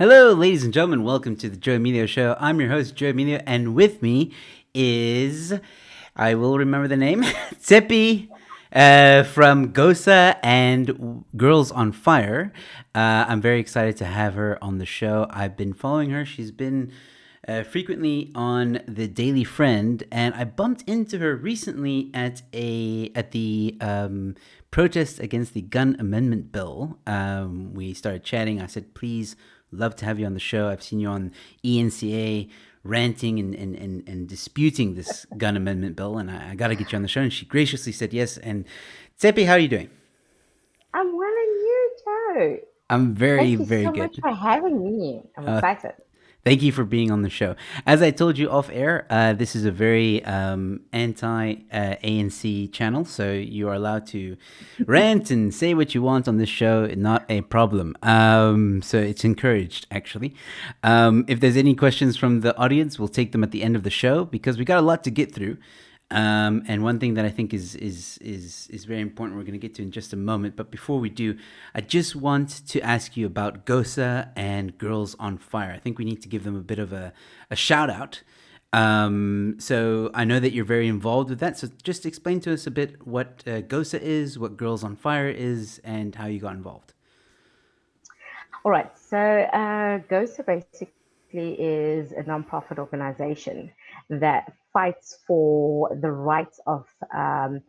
Hello, ladies and gentlemen. Welcome to the Joe Emilio Show. I'm your host, Joe Emilio, and with me is, I will remember the name, Tshepi from GOSA and Girls on Fire. I'm very excited to have her on the show. I've been following her. She's been frequently on the Daily Friend, and I bumped into her recently at the protest against the gun amendment bill. We started chatting. I said, "Please, love to have you on the show. I've seen you on ENCA ranting and disputing this gun amendment bill, and I got to get you on the show." And she graciously said yes. And Tshepi, how are you doing? I'm well and you, Joe. I'm very, Thank you very so much good. for having me. I'm Uh, excited. Thank you for being on the show. As I told you off air, this is a very anti ANC channel, so you are allowed to rant and say what you want on this show, not a problem. So it's encouraged, actually. If there's any questions from the audience, we'll take them at the end of the show because we got a lot to get through. And one thing that I think is very important, we're going to get to in just a moment. But before we do, I just want to ask you about GOSA and Girls on Fire. I think we need to give them a bit of a shout out. So I know that you're very involved with that. So just explain to us a bit what GOSA is, what Girls on Fire is, and how you got involved. All right. So, GOSA basically is a nonprofit organization that fights for the rights of um,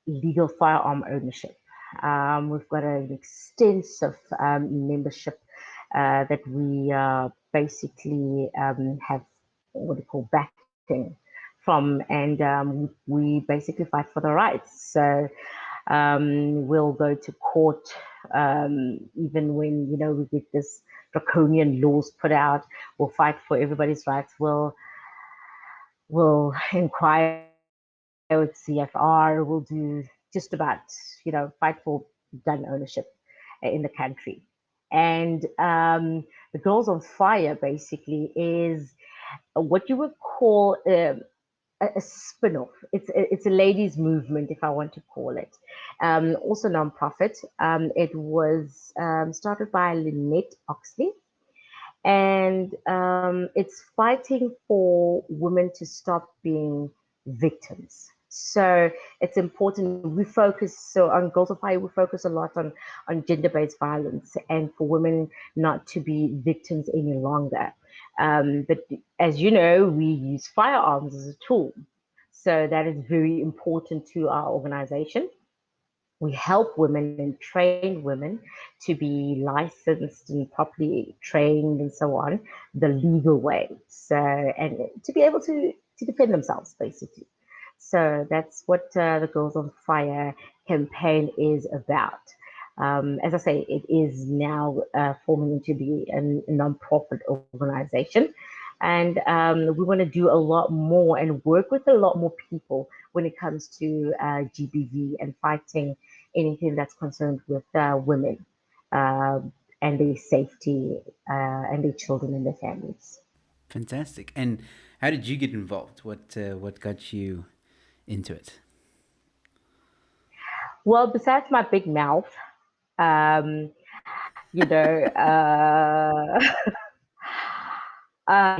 legal firearm ownership. We've got an extensive membership that we basically have what we call backing from, and we basically fight for the rights. So we'll go to court even when we get this draconian laws put out. We'll fight for everybody's rights. We'll inquire with CFR. We'll do just about fight for gun ownership in the country. And the Girls on Fire basically is what you would call a spin-off. It's a ladies' movement, if I want to call it. Also non-profit. It was started by Lynette Oxley, and it's fighting for women to stop being victims. So it's important we focus. So on Girls of Fire, we focus a lot on gender-based violence and for women not to be victims any longer. But as you know, we use firearms as a tool, so that is very important to our organization. We help women and train women to be licensed and properly trained and so on, the legal way. So, and to be able to defend themselves, basically. So that's what the Girls on Fire campaign is about. As I say, it is now forming into be a non-profit organization. And we want to do a lot more and work with a lot more people when it comes to GBV and fighting anything that's concerned with women uh, and their safety and their children and their families. Fantastic. And how did you get involved? What got you into it? Well, besides my big mouth, um, you know, uh,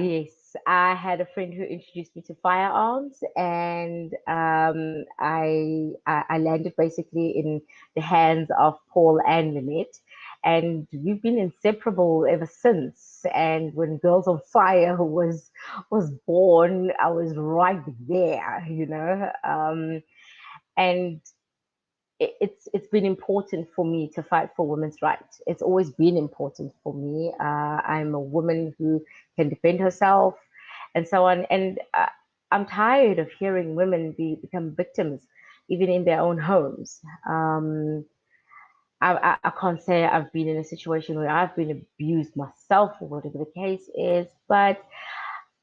yes, I had a friend who introduced me to firearms, and I landed basically in the hands of Paul and Lynette, and we've been inseparable ever since. And when Girls on Fire was born, I was right there, and it's been important for me to fight for women's rights. It's always been important for me. I'm a woman who can defend herself and so on. And I'm tired of hearing women become victims, even in their own homes. I can't say I've been in a situation where I've been abused myself or whatever the case is, but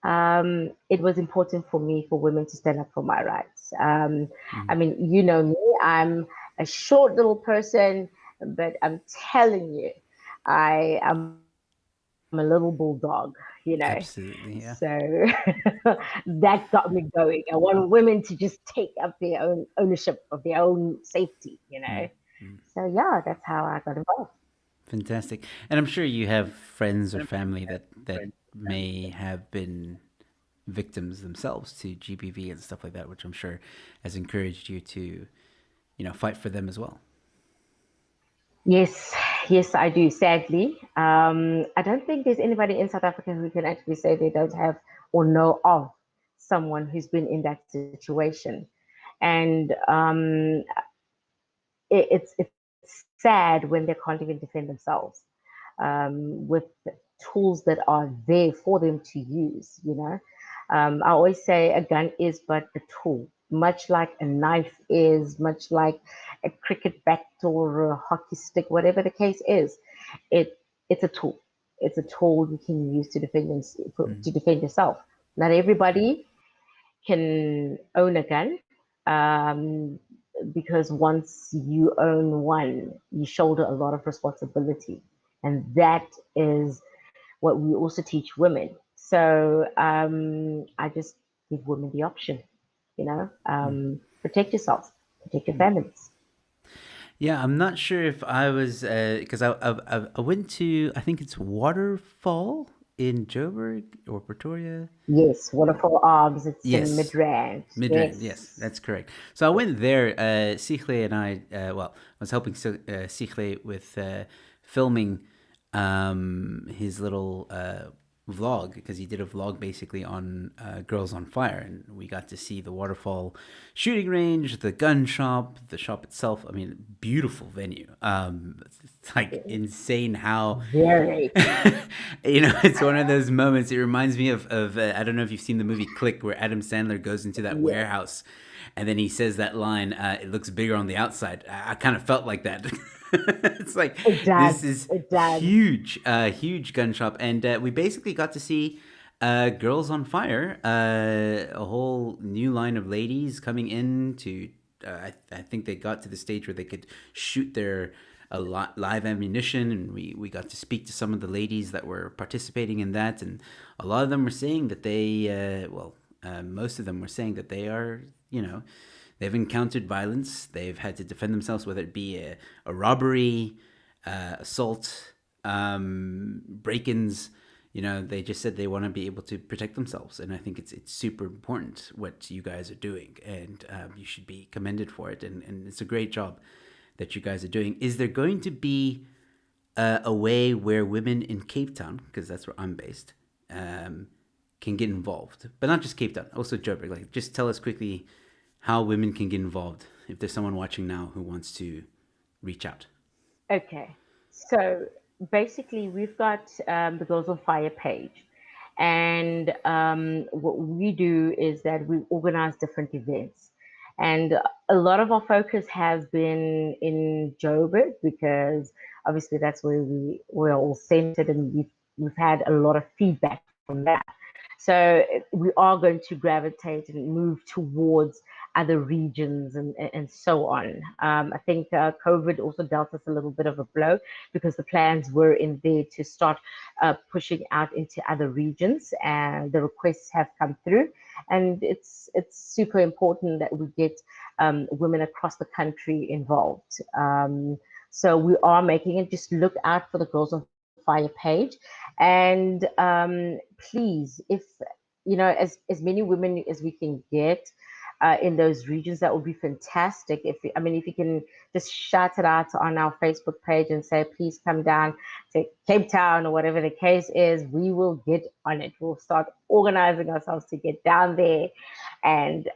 it was important for me for women to stand up for my rights. I Mhm. mean, you know me, I'm a short little person, but I'm telling you, I am a little bulldog. Absolutely, yeah. So that got me going. I want women to just take up their own ownership of their own safety. Mm. So yeah, that's how I got involved. Fantastic. And I'm sure you have friends or family that may have been victims themselves to GBV and stuff like that, which I'm sure has encouraged you to, fight for them as well. Yes, yes, I do. Sadly, I don't think there's anybody in South Africa who can actually say they don't have or know of someone who's been in that situation. And it's sad when they can't even defend themselves with tools that are there for them to use. I always say a gun is but a tool, much like a knife is, much like a cricket bat or a hockey stick, whatever the case is. It it's a tool. It's a tool you can use to Mm. to defend yourself. Not everybody can own a gun, um, because once you own one, you shoulder a lot of responsibility. And that is what we also teach women. So I just give women the option, protect yourselves, protect your families. Yeah, I'm not sure if I was because I went to, I think it's Waterfall in Joburg or Pretoria. Yes, Waterfall Arms, it's in Yes, Midrand. Midrand. Yes, Yes. that's correct. So I went there. Sichle and I, I was helping Sichle with filming his little vlog because he did a vlog basically on Girls on Fire, and we got to see the waterfall shooting range, the gun shop, the shop itself. I mean, beautiful venue. It's like insane how Very. it's one of those moments. It reminds me of I don't know if you've seen the movie Click, where Adam Sandler goes into that Yes, warehouse, and then he says that line. It looks bigger on the outside. I kind of felt like that. It's like it this does. is It does. huge, huge gun shop, and we basically got to see. Girls on Fire, a whole new line of ladies coming in to. I think they got to the stage where they could shoot their live ammunition, and we got to speak to some of the ladies that were participating in that, and a lot of them were saying that most of them were saying that they are, they've encountered violence, they've had to defend themselves, whether it be a robbery, assault, break-ins. They just said they want to be able to protect themselves, and I think it's super important what you guys are doing, and you should be commended for it, and it's a great job that you guys are doing. Is there going to be a way where women in Cape Town, because that's where I'm based, um, can get involved? But not just Cape Town, also Joburg. Like, just tell us quickly how women can get involved if there's someone watching now who wants to reach out. Okay. So basically, we've got the Girls on Fire page. And what we do is that we organize different events. And a lot of our focus has been in Joburg because obviously that's where we're all centered, and we've had a lot of feedback from that. So we are going to gravitate and move towards other regions and so on. I think COVID also dealt us a little bit of a blow because the plans were in there to start pushing out into other regions, and the requests have come through. And it's super important that we get women across the country involved. So we are making it. Just look out for the Girls on Fire page, and please, if as many women as we can get in those regions, that would be fantastic. If you can just shout it out on our Facebook page and say, please come down to Cape Town or whatever the case is, we will get on it. We'll start organizing ourselves to get down there and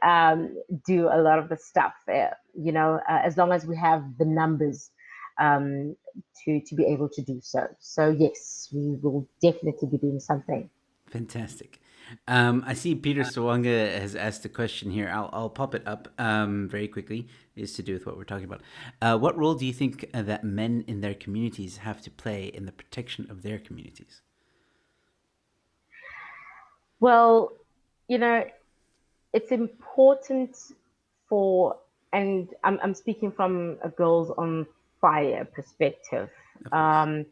do a lot of the stuff. As long as we have the numbers um, to be able to do so. So yes, we will definitely be doing something. Fantastic. I see Peter Sawanga has asked a question here. I'll pop it up very quickly. It's to do with what we're talking about. What role do you think that men in their communities have to play in the protection of their communities? Well, you know, it's important for, and I'm speaking from a Girls on Fire perspective. Of course. Um,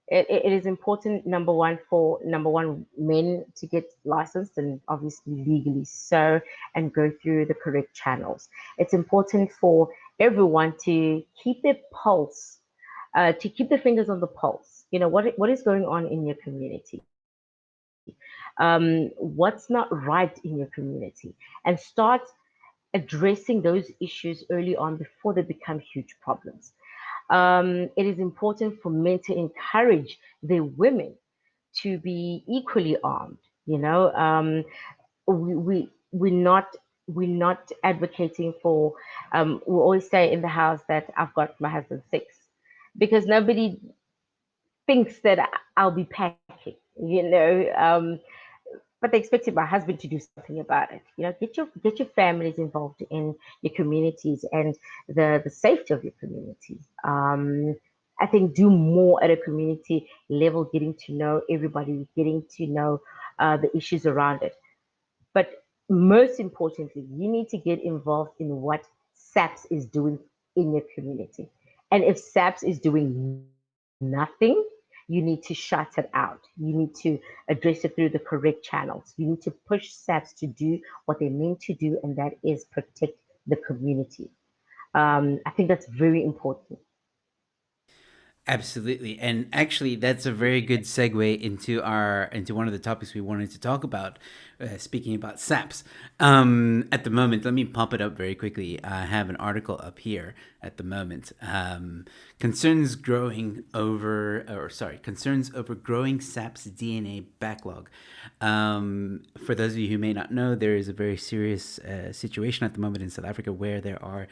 it is important, number one, men to get licensed and obviously legally so, and go through the correct channels. It's important for everyone to keep their pulse to keep the fingers on the pulse. What is going on in your community, what's not right in your community, and start addressing those issues early on before they become huge problems. It is important for men to encourage their women to be equally armed. We're not advocating for. We always say in the house that I've got my husband six, because nobody thinks that I'll be packing. But they expected my husband to do something about it. Get your families involved in your communities and the safety of your community. I think do more at a community level, getting to know everybody, getting to know the issues around it. But most importantly, you need to get involved in what SAPS is doing in your community. And if SAPS is doing nothing, you need to shut it out. You need to address it through the correct channels. You need to push SAPS to do what they mean to do, and that is protect the community. I think that's very important. Absolutely. And actually that's a very good segue into one of the topics we wanted to talk about, speaking about SAPs. At the moment, let me pop it up very quickly. I have an article up here at the moment. Concerns over growing SAP's DNA backlog. For those of you who may not know, there is a very serious situation at the moment in South Africa where there are,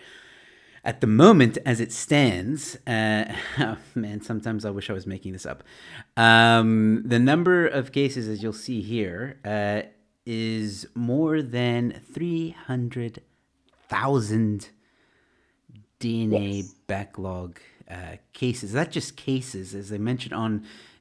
at the moment, as it stands, oh man, sometimes I wish I was making this up. The number of cases, as you'll see here, is more than 300,000 DNA Yes. backlog cases. That's just cases, as I mentioned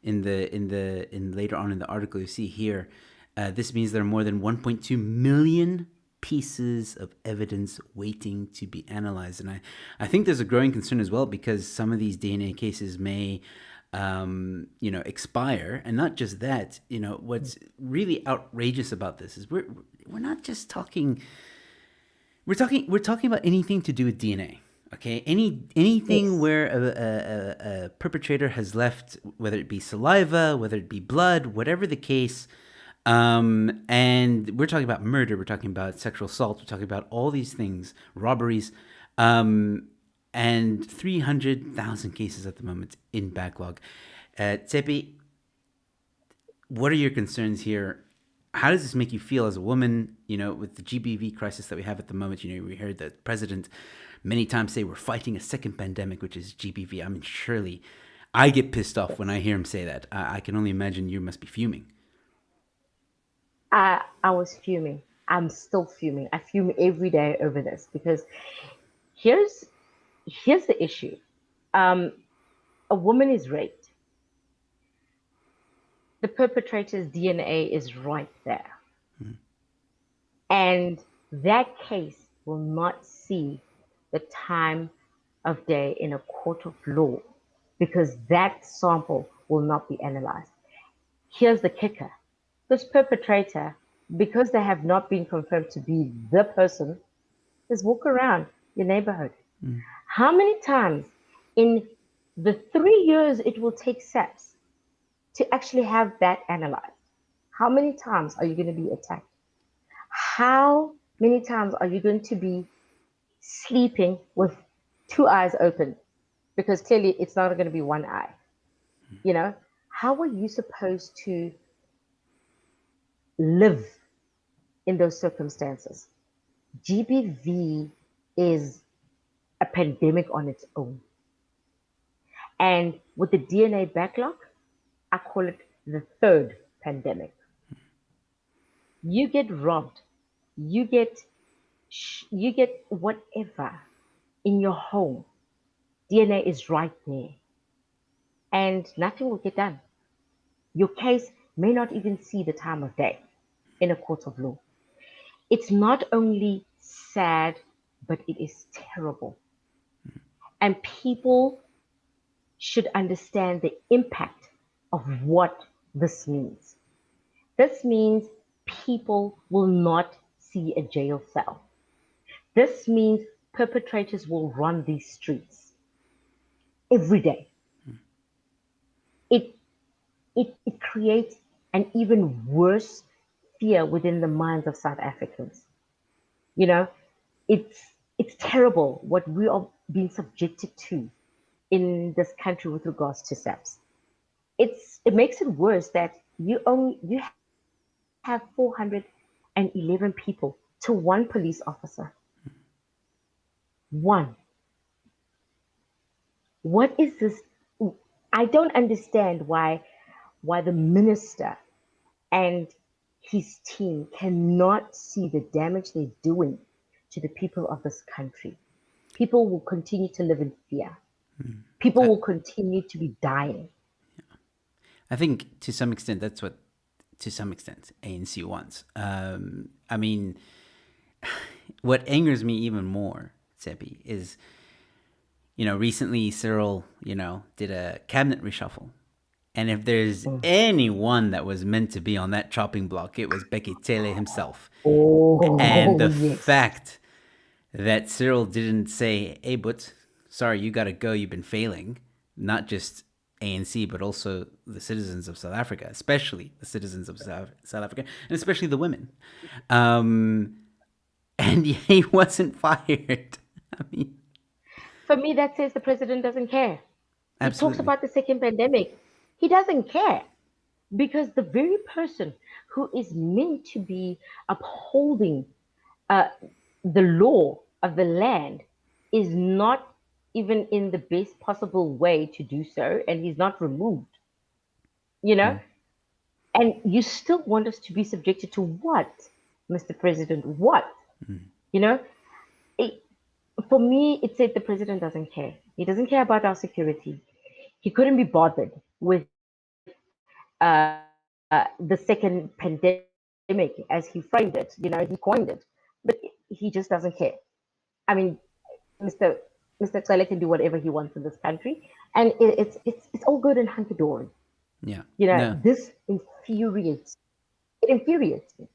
in later on in the article you see here. This means there are more than 1.2 million pieces of evidence waiting to be analyzed. And I think there's a growing concern as well, because some of these DNA cases may expire. And not just that, what's really outrageous about this is we're not just talking, we're talking about anything to do with DNA. Okay, anything Yes. where a perpetrator has left, whether it be saliva, whether it be blood, whatever the case, and we're talking about murder, we're talking about sexual assault, we're talking about all these things, robberies, and 300,000 cases at the moment in backlog. Tshepi, what are your concerns here? How does this make you feel as a woman, with the GBV crisis that we have at the moment? We heard the president many times say we're fighting a second pandemic, which is GBV. I mean, surely I get pissed off when I hear him say that. I can only imagine you must be fuming. I was fuming. I'm still fuming. I fume every day over this because here's here's the issue. Um, a woman is raped. The perpetrator's DNA is right there. And that case will not see the time of day in a court of law because that sample will not be analyzed. Here's the kicker: this perpetrator, because they have not been confirmed to be the person, just walk around your neighborhood. How many times in the 3 years it will take SAPS to actually have that analyzed? How many times are you going to be attacked? How many times are you going to be sleeping with two eyes open? Because clearly it's not going to be one eye. You know, how are you supposed to live in those circumstances? GBV is a pandemic on its own. And with the DNA backlog, I call it the third pandemic. You get robbed, you get you get whatever in your home. DNA is right there, and nothing will get done. Your case may not even see the time of day in a court of law. It's not only sad, but it is terrible. And people should understand the impact of what this means. This means people will not see a jail cell. This means perpetrators will run these streets every day. it creates an even worse fear within the minds of South Africans. You know, it's terrible what we are being subjected to in this country with regards to SAPS. It makes it worse that you have 411 people to one police officer. One. What is this? I don't understand why the minister and his team cannot see the damage they're doing to the people of this country. People will continue to live in fear. People I, will continue to be dying. I think to some extent that's what, to some extent, ANC wants. I mean, what angers me even more, Tshepi, is, recently Cyril, did a cabinet reshuffle. And if there's Mm. anyone that was meant to be on that chopping block, it was Bekitele himself. And Oh, the yes. fact that Cyril didn't say, hey, but sorry, you got to go, you've been failing, not just ANC, but also the citizens of South Africa, especially the citizens of South Africa, and especially the women. Um, and he wasn't fired. I mean, For me, that says the president doesn't care. He talks absolutely. about the second pandemic. He doesn't care because the very person who is meant to be upholding uh, the law of the land is not even in the best possible way to do so, and he's not removed, you know? Mm, And you still want us to be subjected to what, Mr. President? What? mm, You know? It, for me, it said the president doesn't care. He doesn't care about our security. He couldn't be bothered with the second pandemic as he framed it. He coined it, but he just doesn't care. I mean, Mr. Mr. Tsele can do whatever he wants in this country, and it's all good and hunky dory. yeah. No. This infuriates. It infuriates me.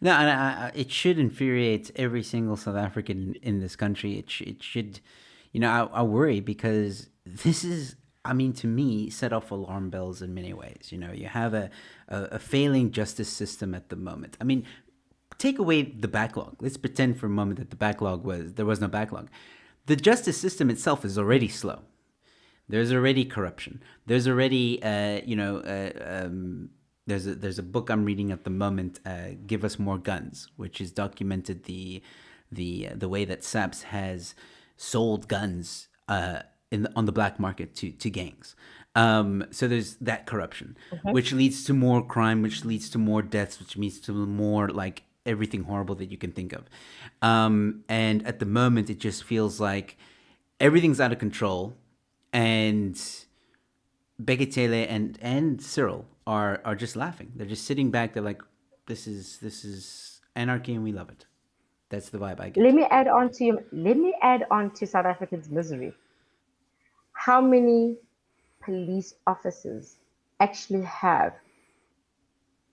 No, and it should infuriate every single South African in this country. It should, I worry because this is, I mean, to me, set off alarm bells in many ways. You have a failing justice system at the moment. I mean, take away the backlog. Let's pretend for a moment that there was no backlog. The justice system itself is already slow. There's already corruption. There's already, there's a book I'm reading at the moment, "Give Us More Guns," which has documented the way that SAPS has sold guns on the black market to gangs. So there's that corruption, Mhm. which leads to more crime, which leads to more deaths, which leads to more like everything horrible that you can think of. And at the moment, it just feels like everything's out of control, and Beketele and Cyril are just laughing. They're just sitting back. They're like, "This is anarchy, and we love it." That's the vibe I get. Let me add on to South Africans' misery. How many police officers actually have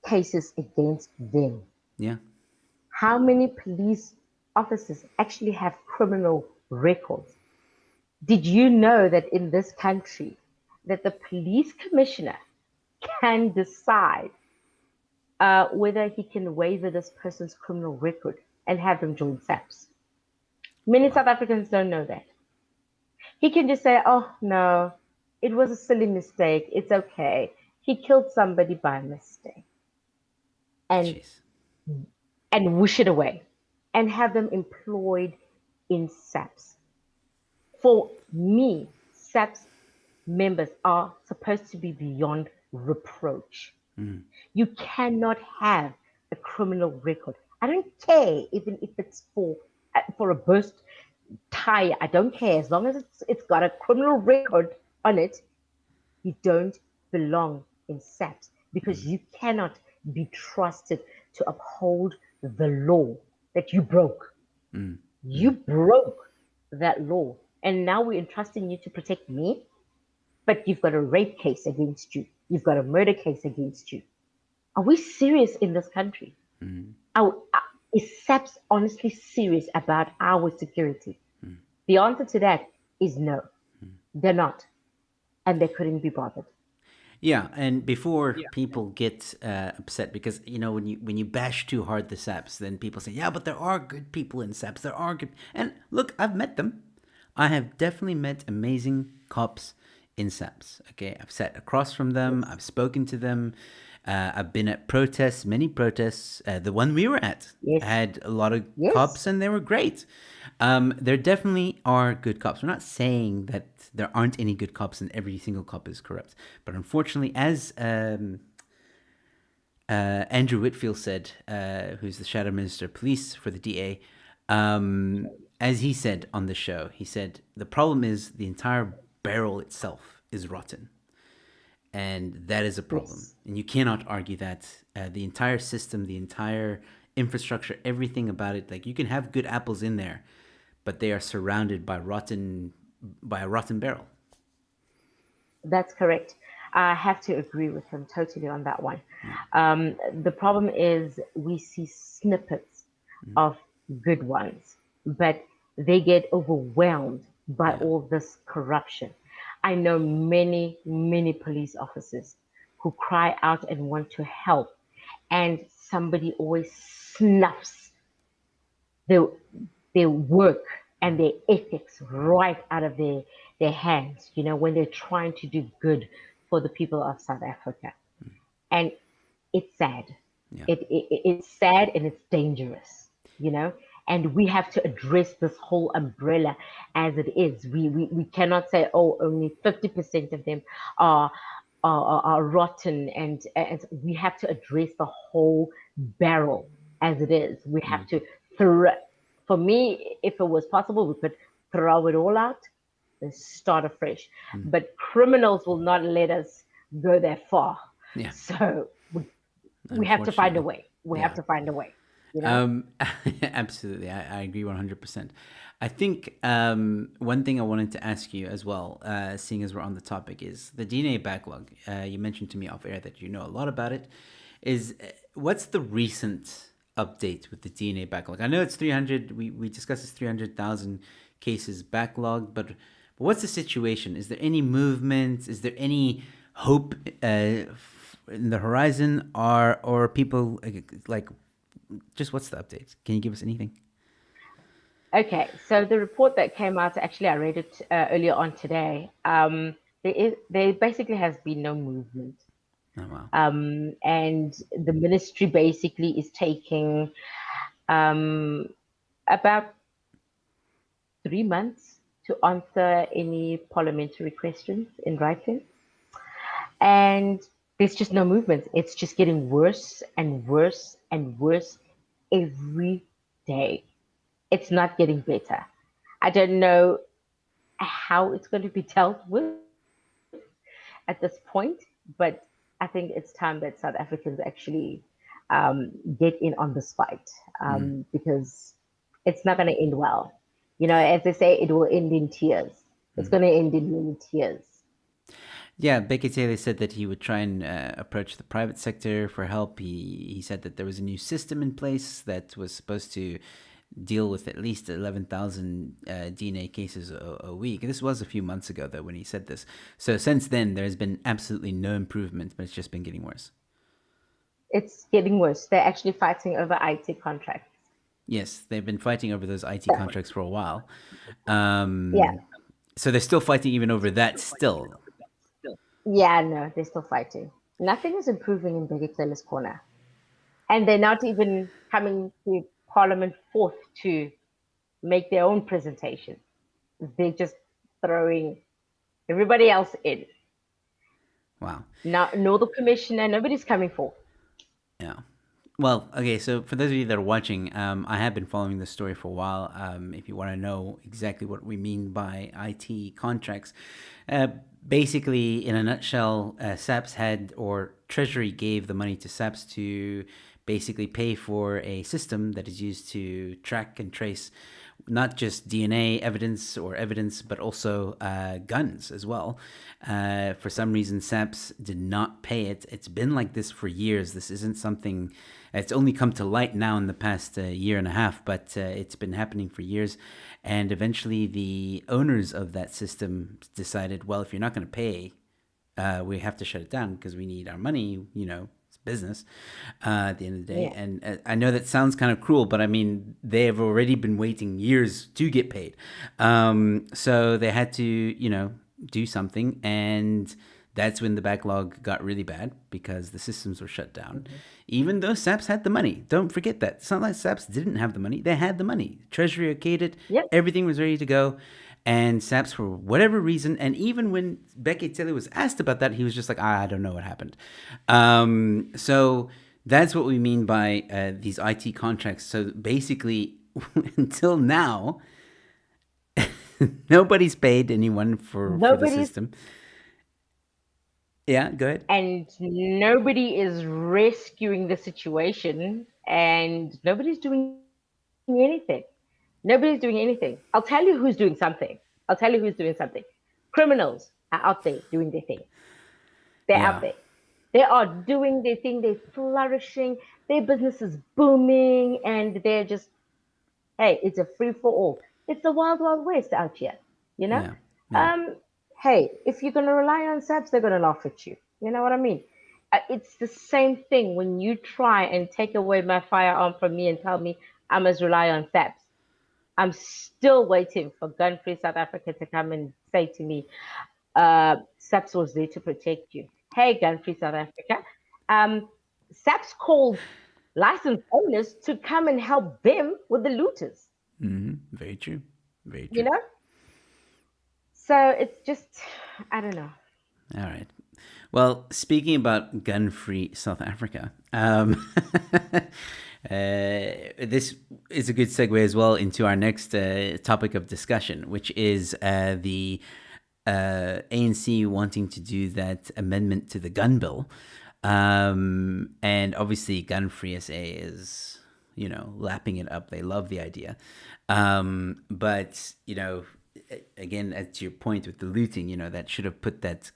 cases against them? Yeah. How many police officers actually have criminal records? Did you know that in this country that the police commissioner can decide whether he can waiver this person's criminal record and have them join SAPS? Many Wow. South Africans don't know that. He can just say, oh, no, it was a silly mistake. It's okay. He killed somebody by mistake and, Jeez. and whoosh it away and have them employed in SAPS. For me, SAPS members are supposed to be beyond reproach. Mm. You cannot have a criminal record. I don't care even if it's for a burst tire. I don't care as long as it's got a criminal record on it. You don't belong in SAPS because you cannot be trusted to uphold the law that you broke. Mm. You Mm. broke that law, and now we're entrusting you to protect me, but you've got a rape case against you. You've got a murder case against you. Are we serious in this country? Mm. Is SAPS honestly serious about our security? Mm. The answer to that is no, they're not, and they couldn't be bothered. Yeah, and before people get upset, because when you bash too hard the SAPs, then people say, "Yeah, but there are good people in SAPs. There are good." And look, I've met them. I have definitely met amazing cops in SAPs. Okay, I've sat across from them. Yes, I've spoken to them. I've been at protests, many protests. The one we were at yes, had a lot of cops, yes. and they were great. There definitely are good cops. We're not saying that there aren't any good cops and every single cop is corrupt. But unfortunately, as Andrew Whitfield said, who's the Shadow Minister of Police for the DA, as he said on the show, he said, the problem is the entire barrel itself is rotten. And that is a problem. Yes, And you cannot argue that. The entire system, the entire infrastructure, everything about it, like you can have good apples in there, but they are surrounded by a rotten barrel. that's correct. I have to agree with him totally on that one. Yeah. The problem is we see snippets of good ones, but they get overwhelmed by Yeah. all this corruption. I know many, many police officers who cry out and want to help, and somebody always snuffs their their work and their ethics right out of their hands, when they're trying to do good for the people of South Africa. And it's sad. Yeah. It's sad and it's dangerous, you know. And we have to address this whole umbrella as it is. We cannot say, oh, only 50% of them are are rotten, and we have to address the whole barrel as it is. We have to throw. For me, if it was possible, we could throw it all out and start afresh. But criminals will not let us go that far. Yeah. So we have to find a Unfortunately. way. We have Yeah. to find a way, you know? Absolutely. I agree 100%. I think one thing I wanted to ask you as well, seeing as we're on the topic, is the DNA backlog. You mentioned to me off air that you know a lot about it. Is What's the recent update with the DNA backlog? I know it's 300. We discussed this 300,000 cases backlog, but what's the situation? Is there any movement? Is there any hope in the horizon? Or people like just what's the update? Can you give us anything? Okay, so the report that came out, actually, I read it earlier on today. There basically has been no movement. Oh wow. And the ministry basically is taking um, about 3 months to answer any parliamentary questions in writing. And there's just no movement. It's just getting worse and worse and worse every day. It's not getting better. I don't know how it's going to be dealt with at this point, but I think it's time that South Africans actually get in on this fight, because it's not going to end well. As they say, it will end in tears. It's going to end in many tears. Yeah, Bekele said that he would try and approach the private sector for help. He said that there was a new system in place that was supposed to deal with at least 11,000 DNA cases a week. This was a few months ago, though, when he said this. So since then, there's been absolutely no improvement, but it's just been getting worse. It's getting worse. They're actually fighting over IT contracts. Yes, they've been fighting over those IT contracts for a while. Yeah, So they're still fighting even over that still. yeah, no, they're still fighting. Nothing is improving in Bheki corner. And they're not even coming to Parliament fourth to make their own presentation. They're just throwing everybody else in. Wow. Now, nor the commissioner, nobody's coming forth. Yeah. Well, okay, so for those of you that are watching, I have been following this story for a while. If you want to know exactly what we mean by IT contracts, uh, basically, in a nutshell, SAPS had, or Treasury gave the money to SAPS to basically pay for a system that is used to track and trace not just DNA evidence, but also guns as well. For some reason, SAPS did not pay it. It's been like this for years. This isn't something, it's only come to light now in the past year and a half, but it's been happening for years. And eventually, the owners of that system decided, well, if you're not going to pay, we have to shut it down because we need our money. It's business at the end of the day. Yeah. And I know that sounds kind of cruel, but I mean, they have already been waiting years to get paid. So they had to, do something. And that's when the backlog got really bad because the systems were shut down. Hmm. Even though SAPS had the money. Don't forget that. It's not like SAPS didn't have the money. They had the money. Treasury okayed it. Yep. Everything was ready to go. And SAPS, for whatever reason, and even when Bekele was asked about that, he was just like, I don't know what happened. So that's what we mean by these IT contracts. So basically, until now, nobody's paid anyone for the Nobody's system. Yeah, go ahead. and nobody is rescuing the situation, and nobody's doing anything. Nobody's doing anything. I'll tell you who's doing something. I'll tell you who's doing something. Criminals are out there doing their thing. They're out Yeah, there. They are doing their thing. They're flourishing. Their business is booming, and they're just, hey, it's a free for all. It's the wild, wild west out here. You know. yeah, yeah, Um, hey, if you're gonna rely on SAPs, they're gonna laugh at you. You know what I mean? It's the same thing when you try and take away my firearm from me and tell me I must rely on SAPs. I'm still waiting for Gun Free South Africa to come and say to me, SAPS was there to protect you. Hey, Gun Free South Africa. SAPS called licensed owners to come and help them with the looters, very true. Very you true. know? So it's just, I don't know. All right. Well, speaking about gun-free South Africa, this is a good segue as well into our next topic of discussion, which is the ANC wanting to do that amendment to the gun bill. And obviously, gun-free SA is, lapping it up. They love the idea. But, again, to your point with the looting, that should have put that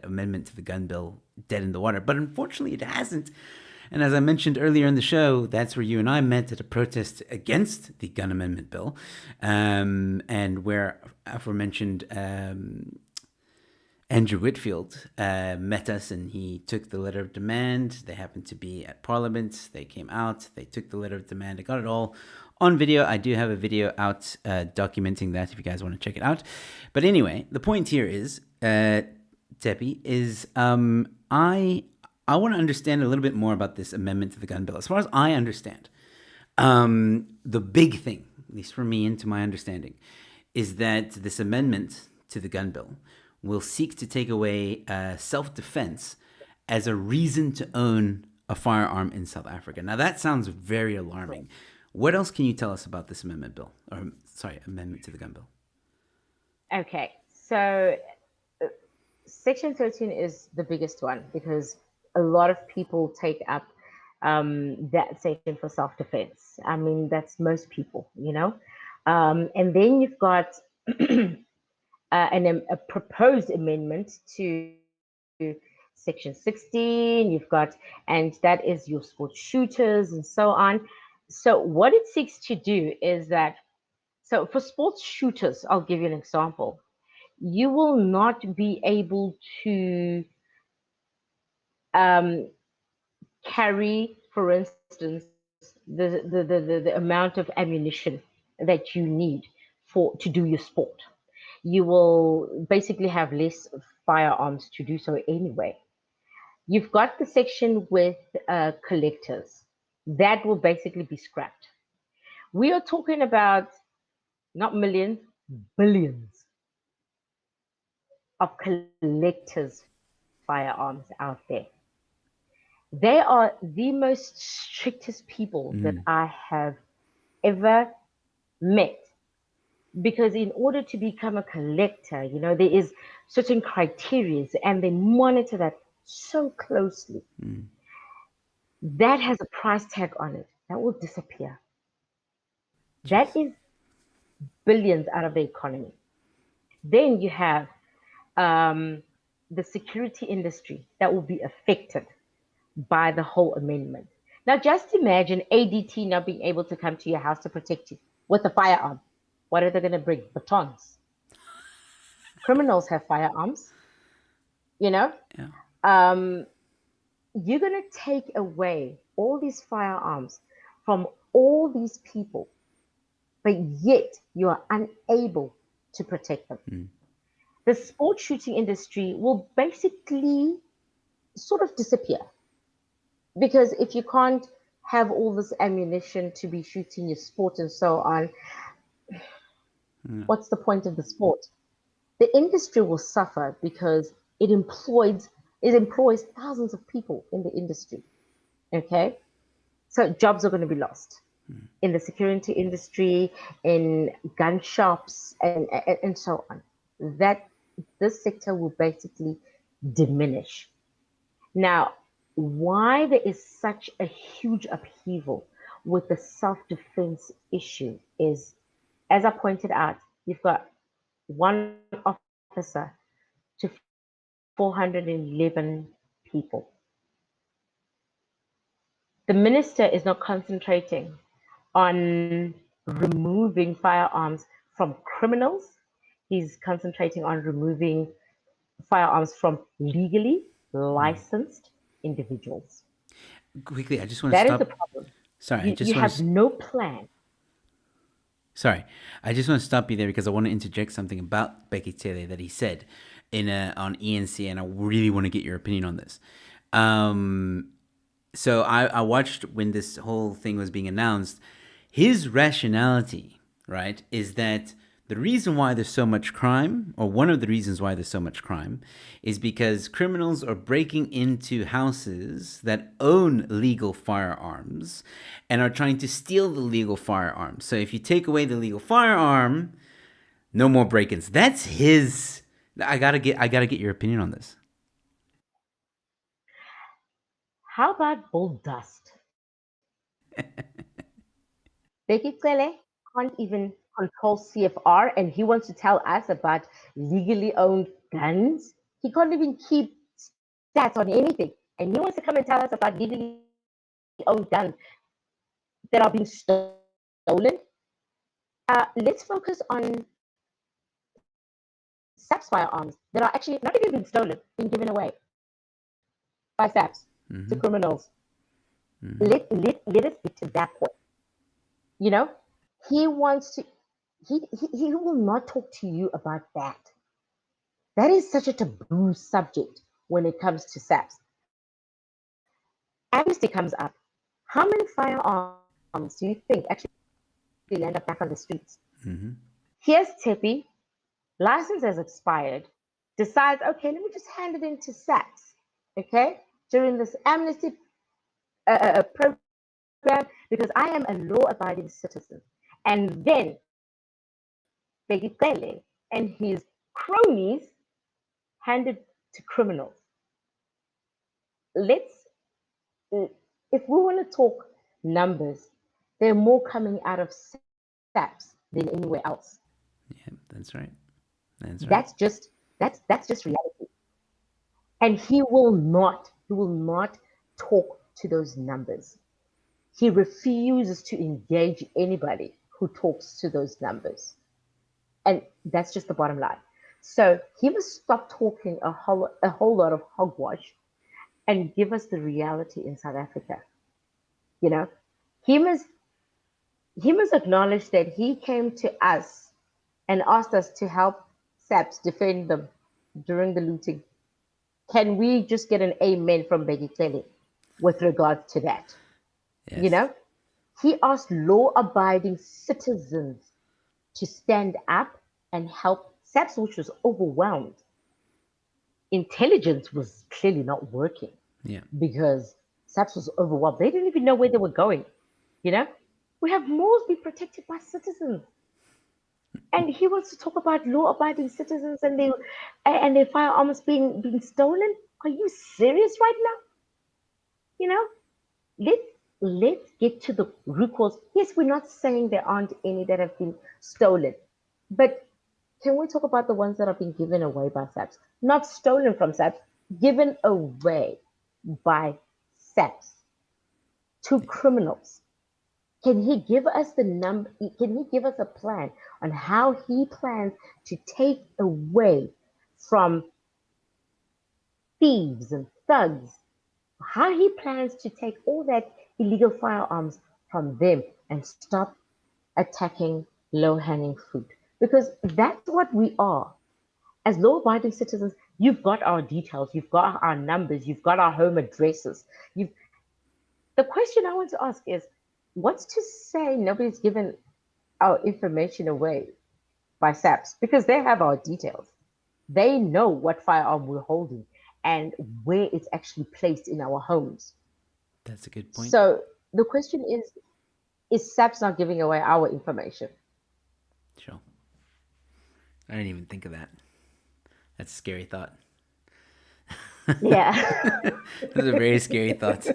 amendment to the gun bill dead in the water. But unfortunately, it hasn't. And as I mentioned earlier in the show, that's where you and I met at a protest against the gun amendment bill, and where aforementioned Andrew Whitfield met us, and he took the letter of demand. They happened to be at Parliament. They came out. They took the letter of demand. I got it all on video. I do have a video out documenting that if you guys want to check it out. But anyway, the point here is, Tshepi, is I want to understand a little bit more about this amendment to the gun bill. As far as I understand, the big thing, at least for me and to my understanding, is that this amendment to the gun bill will seek to take away self-defense as a reason to own a firearm in South Africa. Now that sounds very alarming. What else can you tell us about this amendment bill? Or sorry, amendment to the gun bill. Okay, so Section 13 is the biggest one because a lot of people take up that section for self defense. I mean, that's most people, you know. And then you've got a proposed amendment to Section 16. You've got, and that is your sports shooters and so on. So, what it seeks to do is that, so for sports shooters, I'll give you an example. You will not be able to um, carry, for instance, the amount of ammunition that you need for to do your sport. You will basically have less firearms to do so anyway. You've got the section with collectors. That will basically be scrapped. We are talking about not millions, billions of collectors' firearms out there. They are the most strictest people that I have ever met because in order to become a collector, there is certain criteria and they monitor that so closely. That has a price tag on it that will disappear. That Jeez. is billions out of the economy. Then you have um, the security industry that will be affected by the whole amendment. Now, just imagine ADT not being able to come to your house to protect you with a firearm. What are they going to bring? Batons. Criminals have firearms. You know, Yeah. um, you're going to take away all these firearms from all these people, but yet you are unable to protect them. Mm. The sport shooting industry will basically sort of disappear because if you can't have all this ammunition to be shooting your sport and so on, Yeah. what's the point of the sport? The industry will suffer because it employs thousands of people in the industry. Okay, so jobs are going to be lost in the security industry, in gun shops, and so on. That this sector will basically diminish. Now, why there is such a huge upheaval with the self-defense issue is, as I pointed out, you've got one officer to 411 people. The minister is not concentrating on removing firearms from criminals. He's concentrating on removing firearms from legally licensed individuals. Quickly, I just want to That is the stop. problem. Sorry, I You just want have to. no plan. Sorry, I just want to stop you there because I want to interject something about Becky Taylor that he said on ENC, and I really want to get your opinion on this. Um, so I watched when this whole thing was being announced. His rationality, right, is that the reason why there's so much crime, or one of the reasons why there's so much crime, is because criminals are breaking into houses that own legal firearms and are trying to steal the legal firearms. So if you take away the legal firearm, no more break-ins. That's his. I gotta get your opinion on this. How about bull dust? Becky Cele can't even control CFR, and he wants to tell us about legally owned guns. He can't even keep stats on anything, and he wants to come and tell us about legally owned guns that are being stolen. Let's focus on SAPS firearms that are actually not even being stolen, being given away by SAPS to Mm-hmm. criminals. Mm-hmm. Let us get to that point. You know, he wants to. He will not talk to you about that. That is such a taboo subject when it comes to SAPS. Amnesty comes up. How many firearms do you think actually land up back on the streets? Mm-hmm. Here's Tshepi, license has expired, decides, okay, let me just hand it into SAPS, okay, during this amnesty program because I am a law abiding citizen. And then Begitele and his cronies handed to criminals. Let's, if we want to talk numbers, there are more coming out of SAPS than anywhere else. Yeah, that's right. That's That's right. just that's just reality. And he will not talk to those numbers. He refuses to engage anybody who talks to those numbers. And that's just the bottom line. So he must stop talking a whole lot of hogwash and give us the reality in South Africa. You know, he must he must acknowledge that he came to us and asked us to help SAPS defend them during the looting. Can we just get an amen from Becky Kelly with regards to that? You Yes. know, he asked law abiding citizens to stand up and help SAPS, which was overwhelmed. Intelligence was clearly not working Yeah. because SAPS was overwhelmed. They didn't even know where they were going. You know, we have malls be protected by citizens. And he wants to talk about law-abiding citizens and their firearms being stolen. Are you serious right now? You know, let's let's get to the root cause. Yes, we're not saying there aren't any that have been stolen, but can we talk about the ones that are being given away by SAPS? Not stolen from SAPS, given away by SAPS to criminals. Can he give us the number? Can he give us a plan on how he plans to take away from thieves and thugs, how he plans to take all that illegal firearms from them and stop attacking low hanging fruit. Because that's what we are. As law abiding citizens, you've got our details, you've got our numbers, you've got our home addresses. You've... The question I want to ask is, what's to say nobody's given our information away by SAPS? Because they have our details. They know what firearm we're holding and where it's actually placed in our homes. That's a good point. So the question is SAPS not giving away our information? Sure. I didn't even think of that. That's a scary thought. Yeah. That's a very scary thought.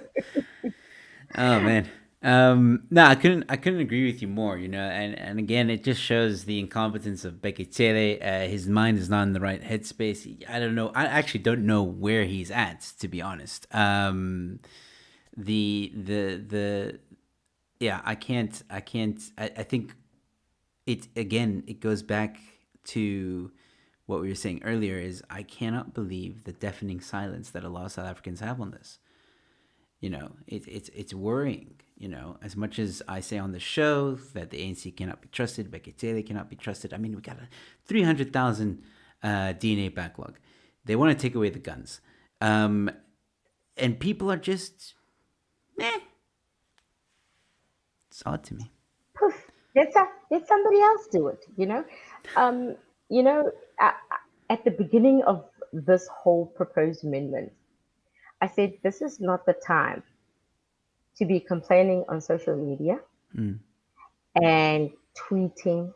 Oh man. No, I couldn't agree with you more, and again, it just shows the incompetence of Bekele. His mind is not in the right headspace. I don't know. I actually don't know where he's at, to be honest. The yeah, I think it goes back to what we were saying earlier. Is I cannot believe the deafening silence that a lot of South Africans have on this. It's worrying. As much as I say on the show that the ANC cannot be trusted, Bekele cannot be trusted. I mean, we got a 300,000 DNA backlog. They want to take away the guns, and people are just, eh. It's odd to me. Poof. Let somebody else do it. Um, you know, at, at the beginning of this whole proposed amendment, I said this is not the time to be complaining on social media Mm. and tweeting.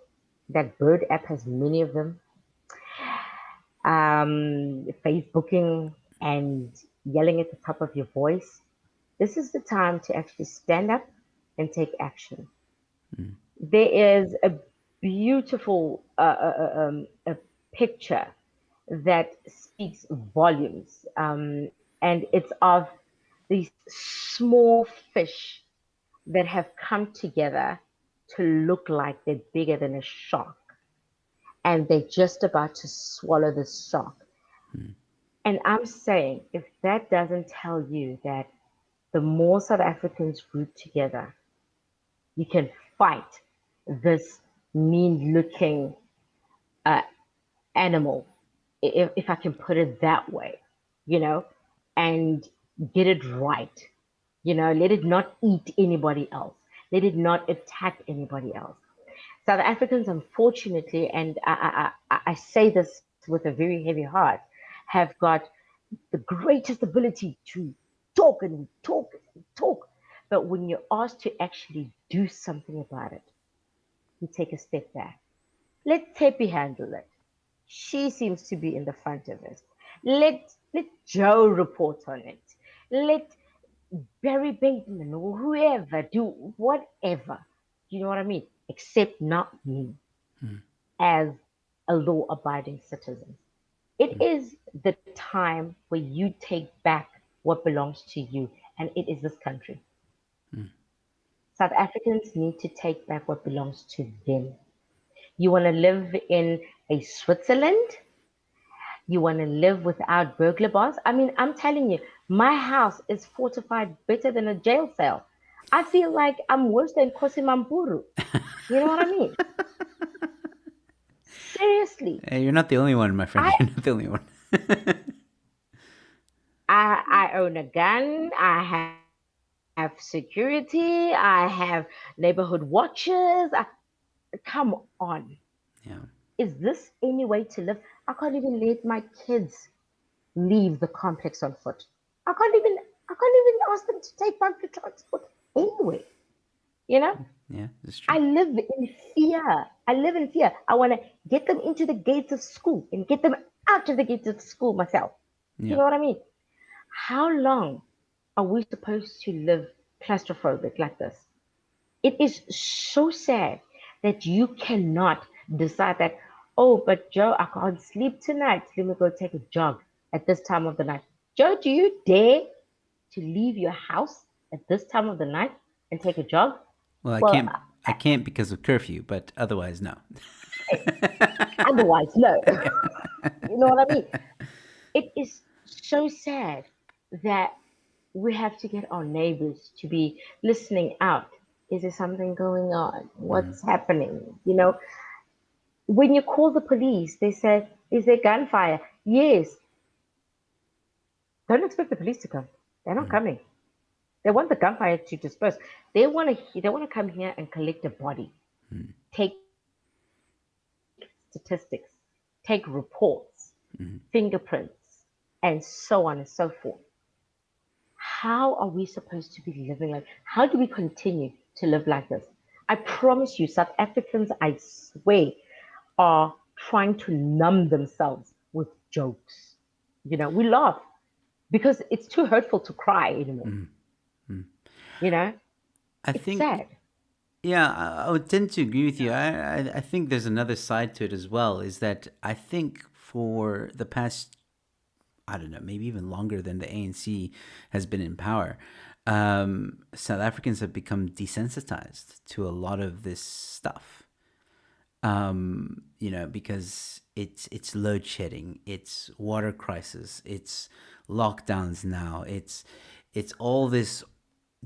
That Bird app has many of them. Facebooking and yelling at the top of your voice. This is the time to actually stand up and take action. Mm. There is a beautiful a picture that speaks volumes, and it's of these small fish that have come together to look like they're bigger than a shark, and they're just about to swallow the shark. Mm. And I'm saying, if that doesn't tell you that the more South Africans group together, you can fight this mean looking uh, animal, if I can put it that way, you know, and get it right. Let it not eat anybody else. Let it not attack anybody else. South Africans, unfortunately, and I say this with a very heavy heart, have got the greatest ability to talk and talk and talk. But when you're asked to actually do something about it, you take a step back. Let Tshepi handle it. She seems to be in the front of it. Let Joe report on it. Let Barry Bateman or whoever do whatever. You know what I mean? Except not me Mm. as a law abiding citizen. It Mm. is the time where you take back what belongs to you, and it is this country. Mm. South Africans need to take back what belongs to them. You want to live in a Switzerland? You want to live without burglar bars? I mean, I'm telling you, my house is fortified better than a jail cell. I feel like I'm worse than Kosimampuru. You know what I mean? Seriously. Hey, you're not the only one, my friend. I, You're not the only one. I own a gun. I have security. I have neighborhood watches. Come on. Yeah. Is this any way to live? I can't even let my kids leave the complex on foot. I can't even I can't even ask them to take public transport anyway. You know? Yeah, that's true. I live in fear. I live in fear. I want to get them into the gates of school and get them out of the gates of school myself. You Yeah. know what I mean? How long are we supposed to live claustrophobic like this? It is so sad that you cannot decide that, oh, but Joe, I can't sleep tonight. Let me go take a jog at this time of the night. Joe, do you dare to leave your house at this time of the night and take a jog? Well, I Well, can't. I can't because of curfew, but otherwise, no. otherwise, no. You know what I mean? It is so sad that we have to get our neighbors to be listening out. Is there something going on? What's happening? When you call the police, they say, "Is there gunfire?" Yes. Don't expect the police to come. They're not coming. They want the gunfire to disperse. They want to come here and collect a body, take statistics, take reports, fingerprints, and so on and so forth. How are we supposed to be living like? How do we continue to live like this? I promise you, South Africans, I swear, are trying to numb themselves with jokes. We laugh because it's too hurtful to cry anymore. You know, I it's think, sad. yeah, I would tend to agree with you. I think there's another side to it as well, is that I think for the past, I don't know, maybe even longer than the ANC has been in power, South Africans have become desensitized to a lot of this stuff. Because it's load shedding, it's water crisis, it's lockdowns now, it's all this,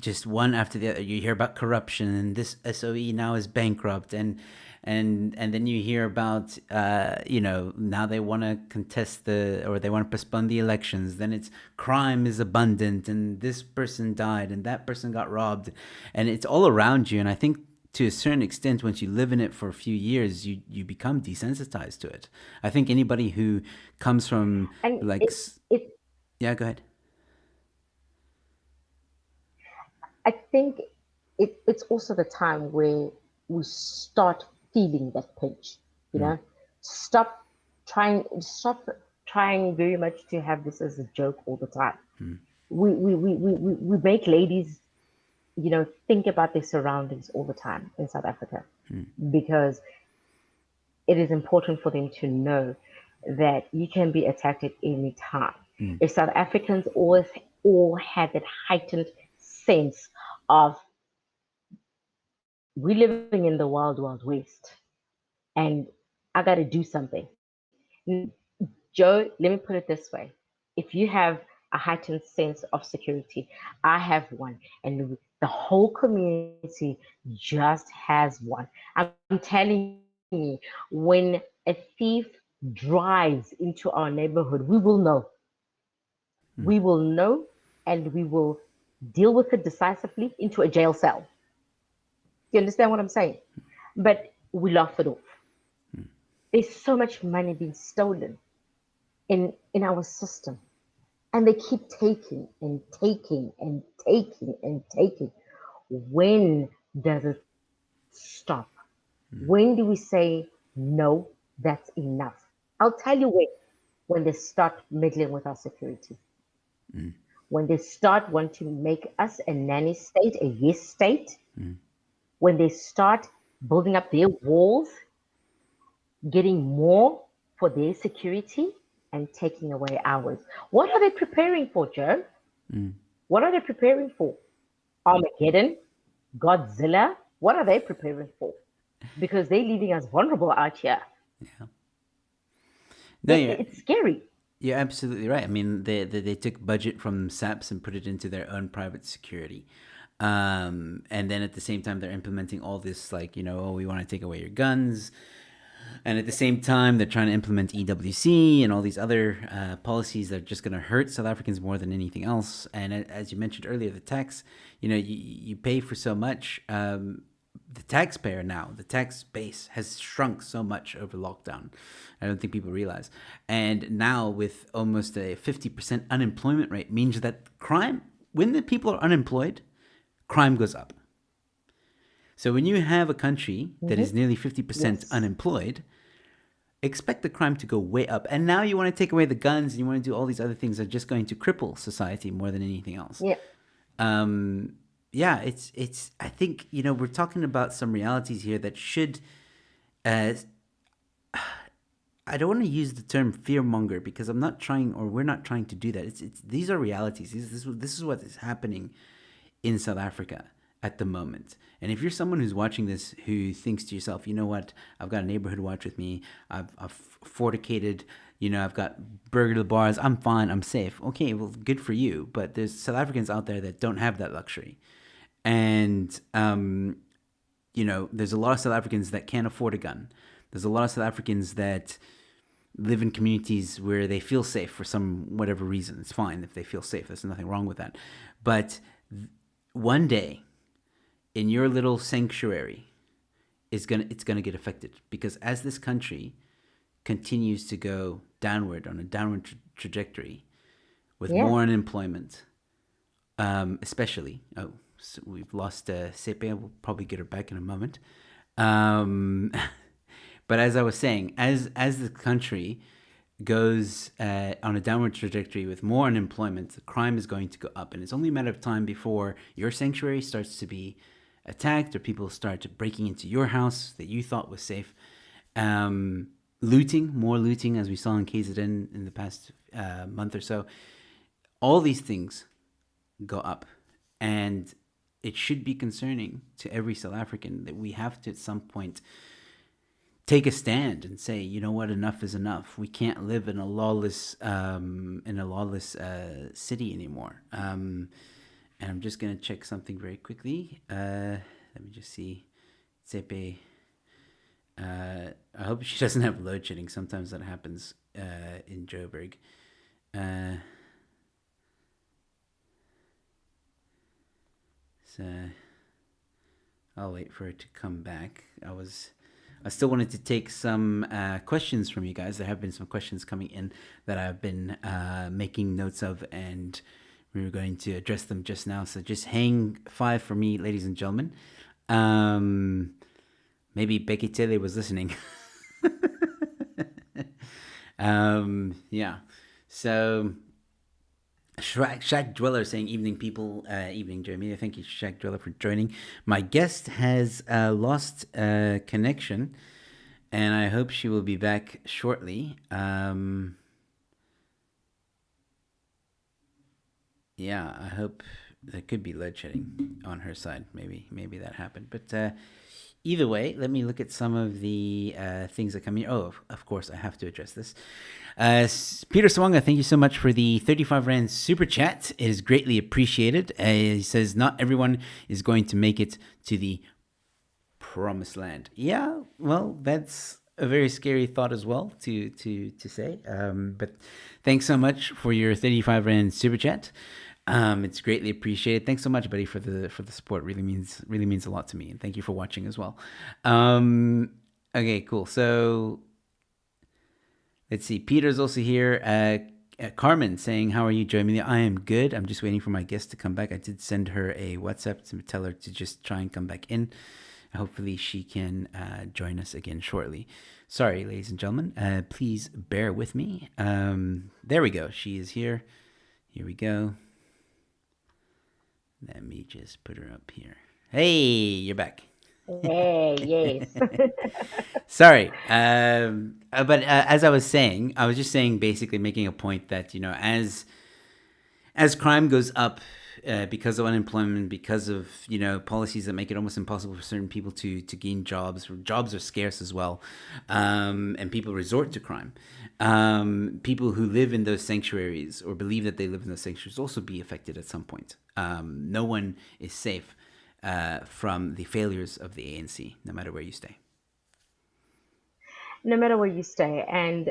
just one after the other. You hear about corruption, and this SOE now is bankrupt, and then you hear about now they want to contest or they want to postpone the elections. Then it's crime is abundant, and this person died, and that person got robbed, and it's all around you. And I think to a certain extent, once you live in it for a few years, you become desensitized to it. I think anybody who comes from And like, yeah, go ahead. I think it's also the time where we start feeling that pinch, you Mm, know. Stop trying very much to have this as a joke all the time. We make ladies, think about their surroundings all the time in South Africa because it is important for them to know that you can be attacked at any time. If South Africans always all had that heightened sense of we're living in the wild, wild west, and I got to do something. Joe, let me put it this way. If you have a heightened sense of security, I have one, and the whole community just has one. I'm telling you, when a thief drives into our neighborhood, we will know. We will know, and we will deal with it decisively into a jail cell. You understand what I'm saying? But we laugh it off. There's so much money being stolen in our system, and they keep taking and taking and taking and taking. When does it stop? When do we say no, that's enough? I'll tell you when they start meddling with our security, when they start wanting to make us a nanny state, a yes state, when they start building up their walls, getting more for their security and taking away ours. What are they preparing for, Joe? What are they preparing for? Armageddon? Godzilla? What are they preparing for? Because they're leaving us vulnerable out here. yeah. No, It, you're it's scary. you're absolutely right. I mean, they took budget from SAPS and put it into their own private security. And then at the same time, they're implementing all this, like, oh, we want to take away your guns. And at the same time, they're trying to implement EWC and all these other policies that are just going to hurt South Africans more than anything else. And as you mentioned earlier, the tax, you pay for so much. The taxpayer now, the tax base has shrunk so much over lockdown. I don't think people realize. And now with almost a 50% unemployment rate means that crime, when the people are unemployed, crime goes up. So when you have a country that is nearly 50% Yes. unemployed, expect the crime to go way up. And now you want to take away the guns and you want to do all these other things that are just going to cripple society more than anything else. Yeah. Yeah, it's. I think we're talking about some realities here that should. Uh, I don't want to use the term fearmonger because I'm not trying, or we're not trying to do that. It's these are realities. This is what is happening in South Africa at the moment. And if you're someone who's watching this who thinks to yourself, you know what, I've got a neighborhood watch with me, I've forticated, I've got burglar bars. I'm fine. I'm safe. Okay, well, good for you. But there's South Africans out there that don't have that luxury, and there's a lot of South Africans that can't afford a gun. There's a lot of South Africans that live in communities where they feel safe for some whatever reason. It's fine if they feel safe. There's nothing wrong with that. But one day, in your little sanctuary, it's gonna get affected, because as this country continues to go downward on a downward trajectory with Yeah. more unemployment, especially. Oh, so we've lost Tshepi. We'll probably get her back in a moment. But as I was saying, as the country goes on a downward trajectory with more unemployment, crime is going to go up, and it's only a matter of time before your sanctuary starts to be attacked, or people start breaking into your house that you thought was safe. Looting, more looting, as we saw in KZN in the past month or so. All these things go up, and it should be concerning to every South African that we have to at some point take a stand and say, you know what, enough is enough. We can't live in a lawless city anymore. And I'm just gonna check something very quickly. Let me just see. Tshepi. I hope she doesn't have load shedding. Sometimes that happens in Joburg. So I'll wait for her to come back. I still wanted to take some questions from you guys. There have been some questions coming in that I've been making notes of, and we were going to address them just now. So just hang 5 for me, ladies and gentlemen. Maybe Becky Tele was listening. Yeah. So Shack Dweller saying, evening people, evening Jeremy. Thank you, Shack Dweller, for joining. My guest has lost connection, and I hope she will be back shortly. Yeah, I hope. There could be load shedding on her side. Maybe that happened. But either way, let me look at some of the things that come in. Oh, of course, I have to address this. Peter Swanga, thank you so much for the 35 Rand super chat. It is greatly appreciated. He says, not everyone is going to make it to the promised land. Yeah, well, that's a very scary thought as well to say. But thanks so much for your 35 Rand super chat. It's greatly appreciated. Thanks so much, buddy, for the support. Really means a lot to me, and thank you for watching as well. Okay, cool. So let's see. Peter's also here. Carmen saying, "How are you, Jeremy? I am good. I'm just waiting for my guest to come back. I did send her a WhatsApp to tell her to just try and come back in. Hopefully, she can join us again shortly. Sorry, ladies and gentlemen. Please bear with me. There we go. She is here. Here we go. Let me just put her up here. Hey, you're back. Hey, yes. Sorry. But as I was saying, I was just saying, basically making a point that, as crime goes up because of unemployment, because of, policies that make it almost impossible for certain people to gain jobs. Jobs are scarce as well. And people resort to crime. People who live in those sanctuaries or believe that they live in those sanctuaries also be affected at some point. No one is safe from the failures of the ANC, no matter where you stay. No matter where you stay. And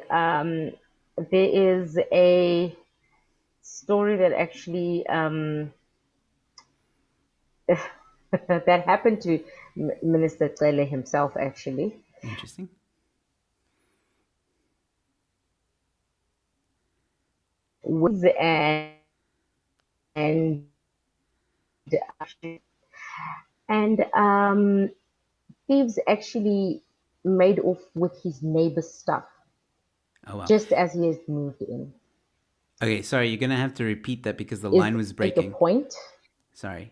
there is a story that actually that happened to Minister Cele himself, actually. Interesting. And thieves actually made off with his neighbor's stuff. Oh, wow. Just as he has moved in. Okay, sorry, you're going to have to repeat that because the line was breaking. The point? Sorry.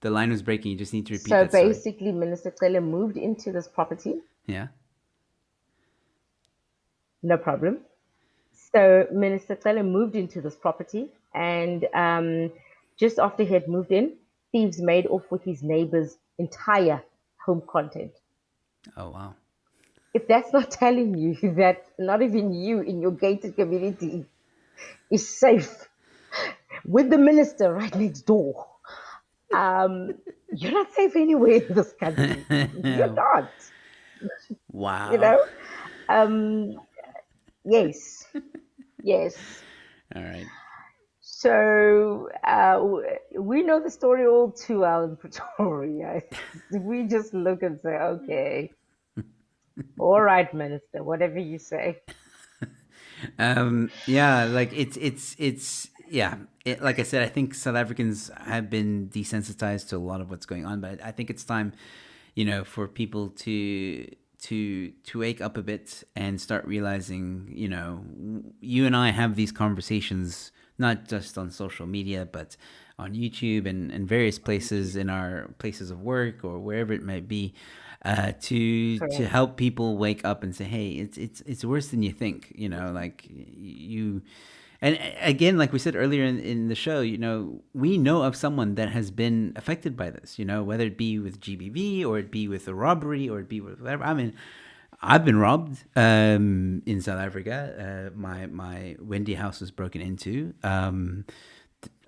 The line was breaking. You just need to repeat that. So basically, Minister Cele moved into this property. Yeah. No problem. So Minister Cele moved into this property, and just after he had moved in, thieves made off with his neighbor's entire home content. Oh, wow. if that's not telling you that not even you in your gated community is safe with the minister right next door, you're not safe anywhere in this country. You're not, you Wow. know? Um, yes, yes. All right. So we know the story all too well in Pretoria. We just look and say, okay, all right, minister, whatever you say. Yeah, like yeah. Like I said, I think South Africans have been desensitized to a lot of what's going on, but I think it's time, for people to wake up a bit and start realizing, you and I have these conversations not just on social media, but on YouTube and various places in our places of work or wherever it might be, to Correct. help people wake up and say, hey, it's worse than you think. Like you. And again, like we said earlier in the show, we know of someone that has been affected by this, whether it be with GBV or it be with a robbery or it be with whatever. I mean, I've been robbed in South Africa. My Wendy house was broken into.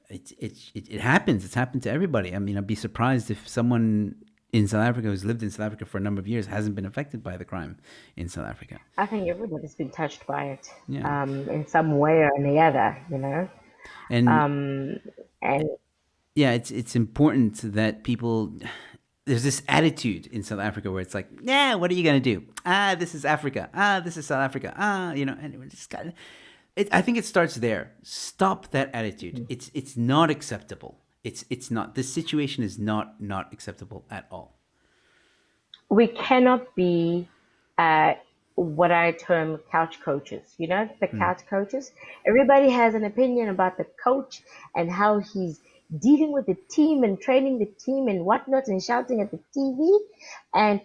It happens. It's happened to everybody. I mean, I'd be surprised if someone in South Africa who's lived in South Africa for a number of years hasn't been affected by the crime in South Africa. I think everybody's been touched by it Yeah. in some way or another. And Um, and yeah, it's important that people. There's this attitude in South Africa where it's like, yeah, what are you gonna do? This is Africa. This is South Africa. And it just got. I think it starts there. Stop that attitude. It's not acceptable. It's not. This situation is not acceptable at all. we cannot be uh, what I term couch coaches. You know, the Mm, couch coaches. Everybody has an opinion about the coach and how he's dealing with the team and training the team and whatnot and shouting at the TV. And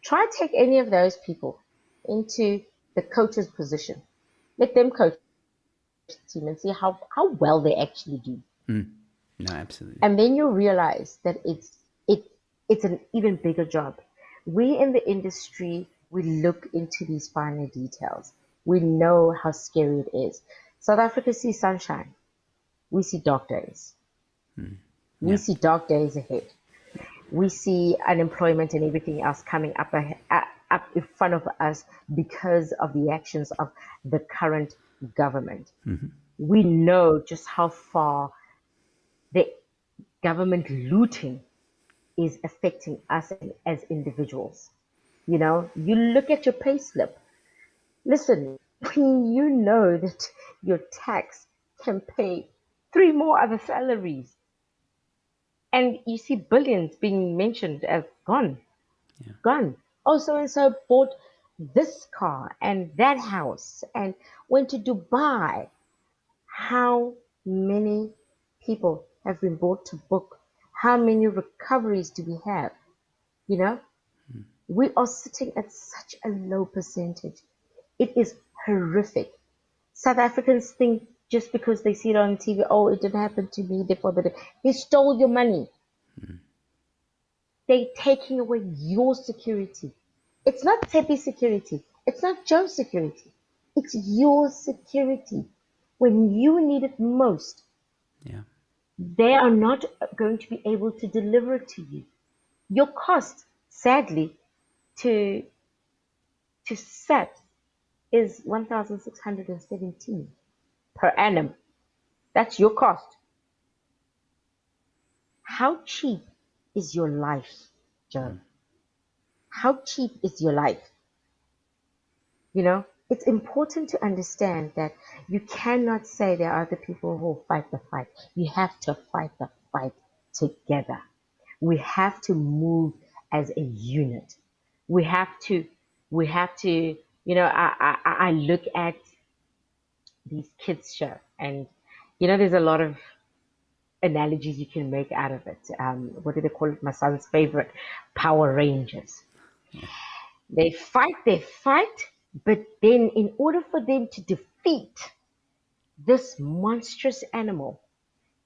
try to take any of those people into the coach's position. Let them coach the team and see how well they actually do. mm. No, absolutely. And then you realize that it's an even bigger job. We in the industry, we look into these finer details. We know how scary it is. South Africa sees sunshine. We see dark days. We Yeah. see dark days ahead. We see unemployment and everything else coming up in front of us because of the actions of the current government. We know just how far the government looting is affecting us as individuals. You look at your payslip. Listen, when you know that your tax can pay three more other salaries, and you see billions being mentioned as gone, Yeah. gone. Oh, so and so bought this car and that house and went to Dubai. How many people have been brought to book? How many recoveries do we have? You know, we are sitting at such a low percentage. It is horrific. South Africans think just because they see it on TV, oh, it didn't happen to me, therefore they stole your money. They're taking away your security. It's not Tshepi's security. It's not Joe's security. It's your security. When you need it most, Yeah. they are not going to be able to deliver it to you. Your cost, sadly, to SAPS is 1,617 per annum. That's your cost. How cheap is your life, Joe? How cheap is your life? It's important to understand that you cannot say there are other people who will fight the fight. You have to fight the fight together. We have to move as a unit. We have to, I look at these kids show and, there's a lot of analogies you can make out of it. What do they call it? My son's favorite, Power Rangers. They fight, but then in order for them to defeat this monstrous animal,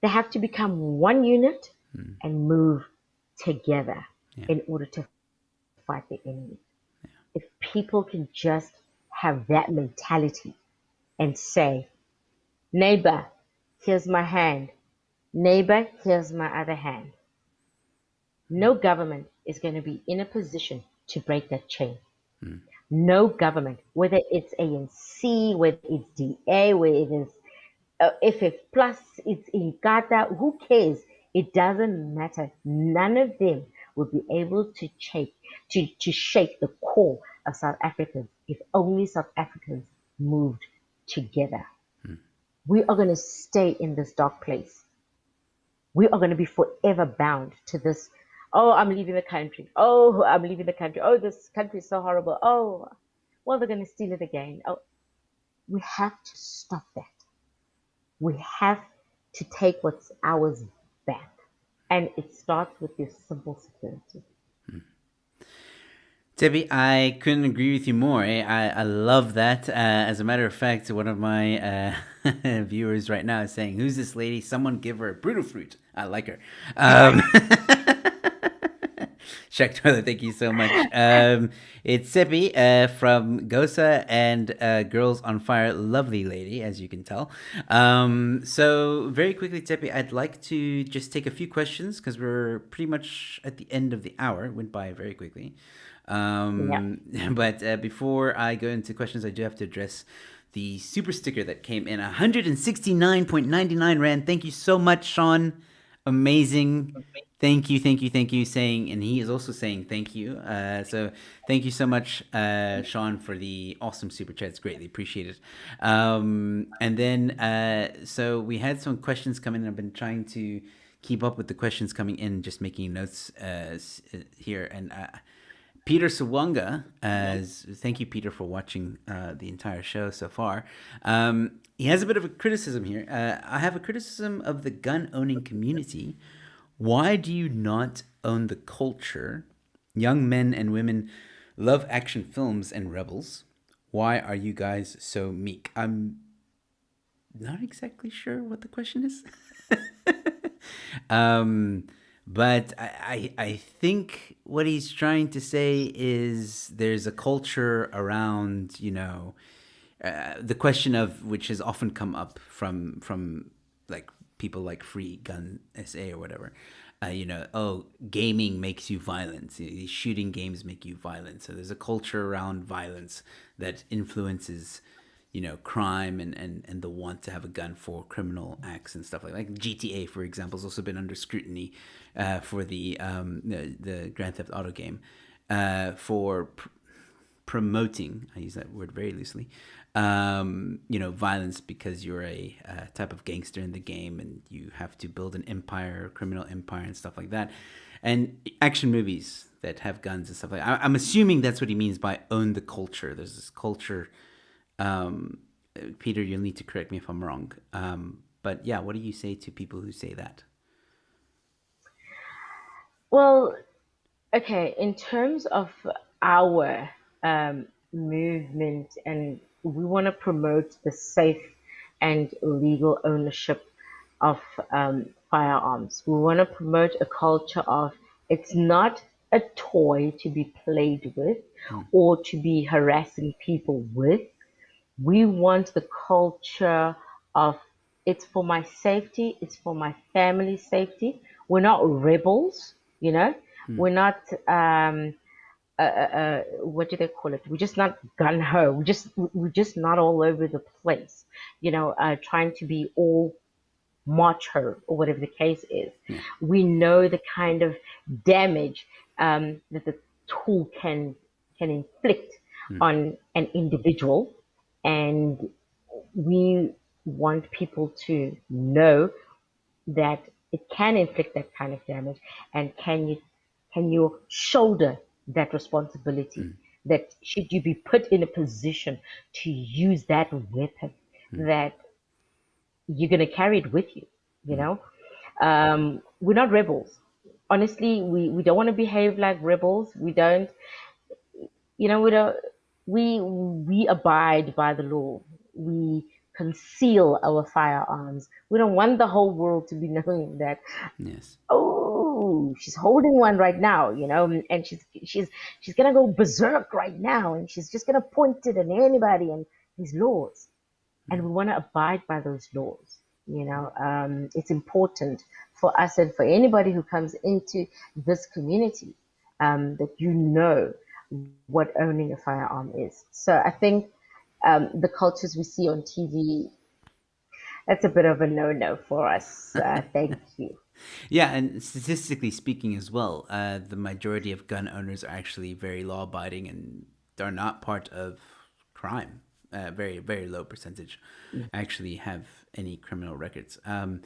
they have to become one unit and move together Yeah. in order to fight the enemy. if people can just have that mentality and say, neighbor, here's my hand. Neighbor, here's my other hand. No government is going to be in a position to break that chain. No government, whether it's ANC, whether it's DA, whether it is FF plus, it's in Qatar, who cares? It doesn't matter. None of them will be able to shake the core of South Africans if only South Africans moved together. We are going to stay in this dark place. We are going to be forever bound to this. Oh, I'm leaving the country. Oh, I'm leaving the country. Oh, this country is so horrible. Oh, well, they're going to steal it again. Oh, we have to stop that. We have to take what's ours back. And it starts with your simple security. Tshepi, I couldn't agree with you more. I love that. As a matter of fact, one of my viewers right now is saying, "Who's this lady? Someone give her a brutal fruit." I like her. Shaq Toilet, thank you so much. It's Tshepi from GOSA and Girls on Fire. Lovely lady, as you can tell. So, very quickly, Tshepi, I'd like to just take a few questions because we're pretty much at the end of the hour. It went by very quickly. Yeah. But before I go into questions, I do have to address the super sticker that came in 169.99 Rand. Thank you so much, Sean. Amazing. Thank you, thank you, thank you. Saying, and he is also saying thank you. So thank you so much, Sean, for the awesome super chats. Greatly appreciated. And then, so we had some questions come in. I've been trying to keep up with the questions coming in, just making notes here. And Peter Sawanga, thank you, Peter, for watching the entire show so far. He has a bit of a criticism here. I have a criticism of the gun owning community. Why do you not own the culture? Young men and women love action films and rebels. Why are you guys so meek? I'm not exactly sure what the question is. But I think what he's trying to say is there's a culture around, the question of which has often come up from like people like Free Gun SA or whatever. Oh, gaming makes you violent. These shooting games make you violent. So there's a culture around violence that influences crime and the want to have a gun for criminal acts and stuff like GTA, for example, has also been under scrutiny for the Grand Theft Auto game for promoting. I use that word very loosely. Violence because you're a type of gangster in the game and you have to build an empire, criminal empire, and stuff like that. And action movies that have guns and stuff like that. I'm assuming that's what he means by own the culture. There's this culture. Peter, you'll need to correct me if I'm wrong. But yeah, what do you say to people who say that? Well, okay, in terms of our movement, and we want to promote the safe and legal ownership of firearms. We want to promote a culture of it's not a toy to be played with or to be harassing people with. We want the culture of it's for my safety, it's for my family's safety. We're not rebels, you know. We're not what do they call it? We're just not gun ho. We're just not all over the place, trying to be all macho or whatever the case is. Yeah. We know the kind of damage that the tool can inflict on an individual, and we want people to know that it can inflict that kind of damage, and can you shoulder that responsibility, that should you be put in a position to use that weapon, that you're going to carry it with you, you know. We're not rebels. Honestly, we don't want to behave like rebels. We don't, we don't, we abide by the law. We conceal our firearms. We don't want the whole world to be knowing that, Yes. oh, oh, she's holding one right now, and she's gonna go berserk right now, and she's just gonna point it at anybody and these laws, and we want to abide by those laws. It's important for us and for anybody who comes into this community, that what owning a firearm is. So I think the cultures we see on TV, that's a bit of a no-no for us. Thank you. Yeah, and statistically speaking as well, the majority of gun owners are actually very law-abiding and are not part of crime. Very, very low percentage actually have any criminal records. Apparently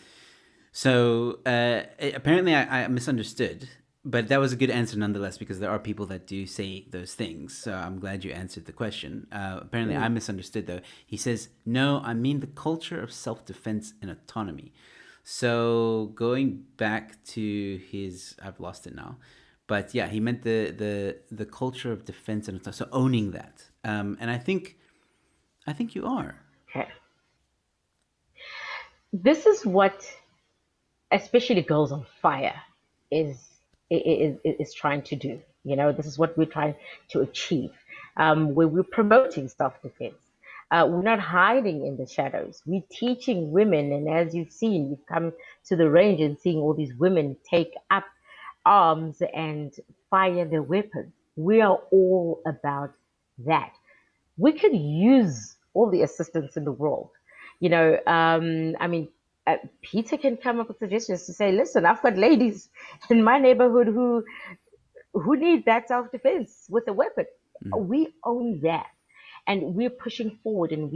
I misunderstood, but that was a good answer nonetheless, because there are people that do say those things. So I'm glad you answered the question. Apparently I misunderstood though. He says, no, I mean the culture of self-defense and autonomy. So going back to his, I've lost it now, but yeah, he meant the culture of defense and autonomy. So owning that, and I think you are. Okay. This is what especially Girls on Fire is is trying to do. This is what we're trying to achieve. We're promoting self-defense. We're not hiding in the shadows. We're teaching women, and as you've seen, you've come to the range and seeing all these women take up arms and fire their weapons. We are all about that. We could use all the assistance in the world. I mean, Peter can come up with suggestions to say, listen, I've got ladies in my neighborhood who need that self-defense with a weapon. We own that. And we're pushing forward, and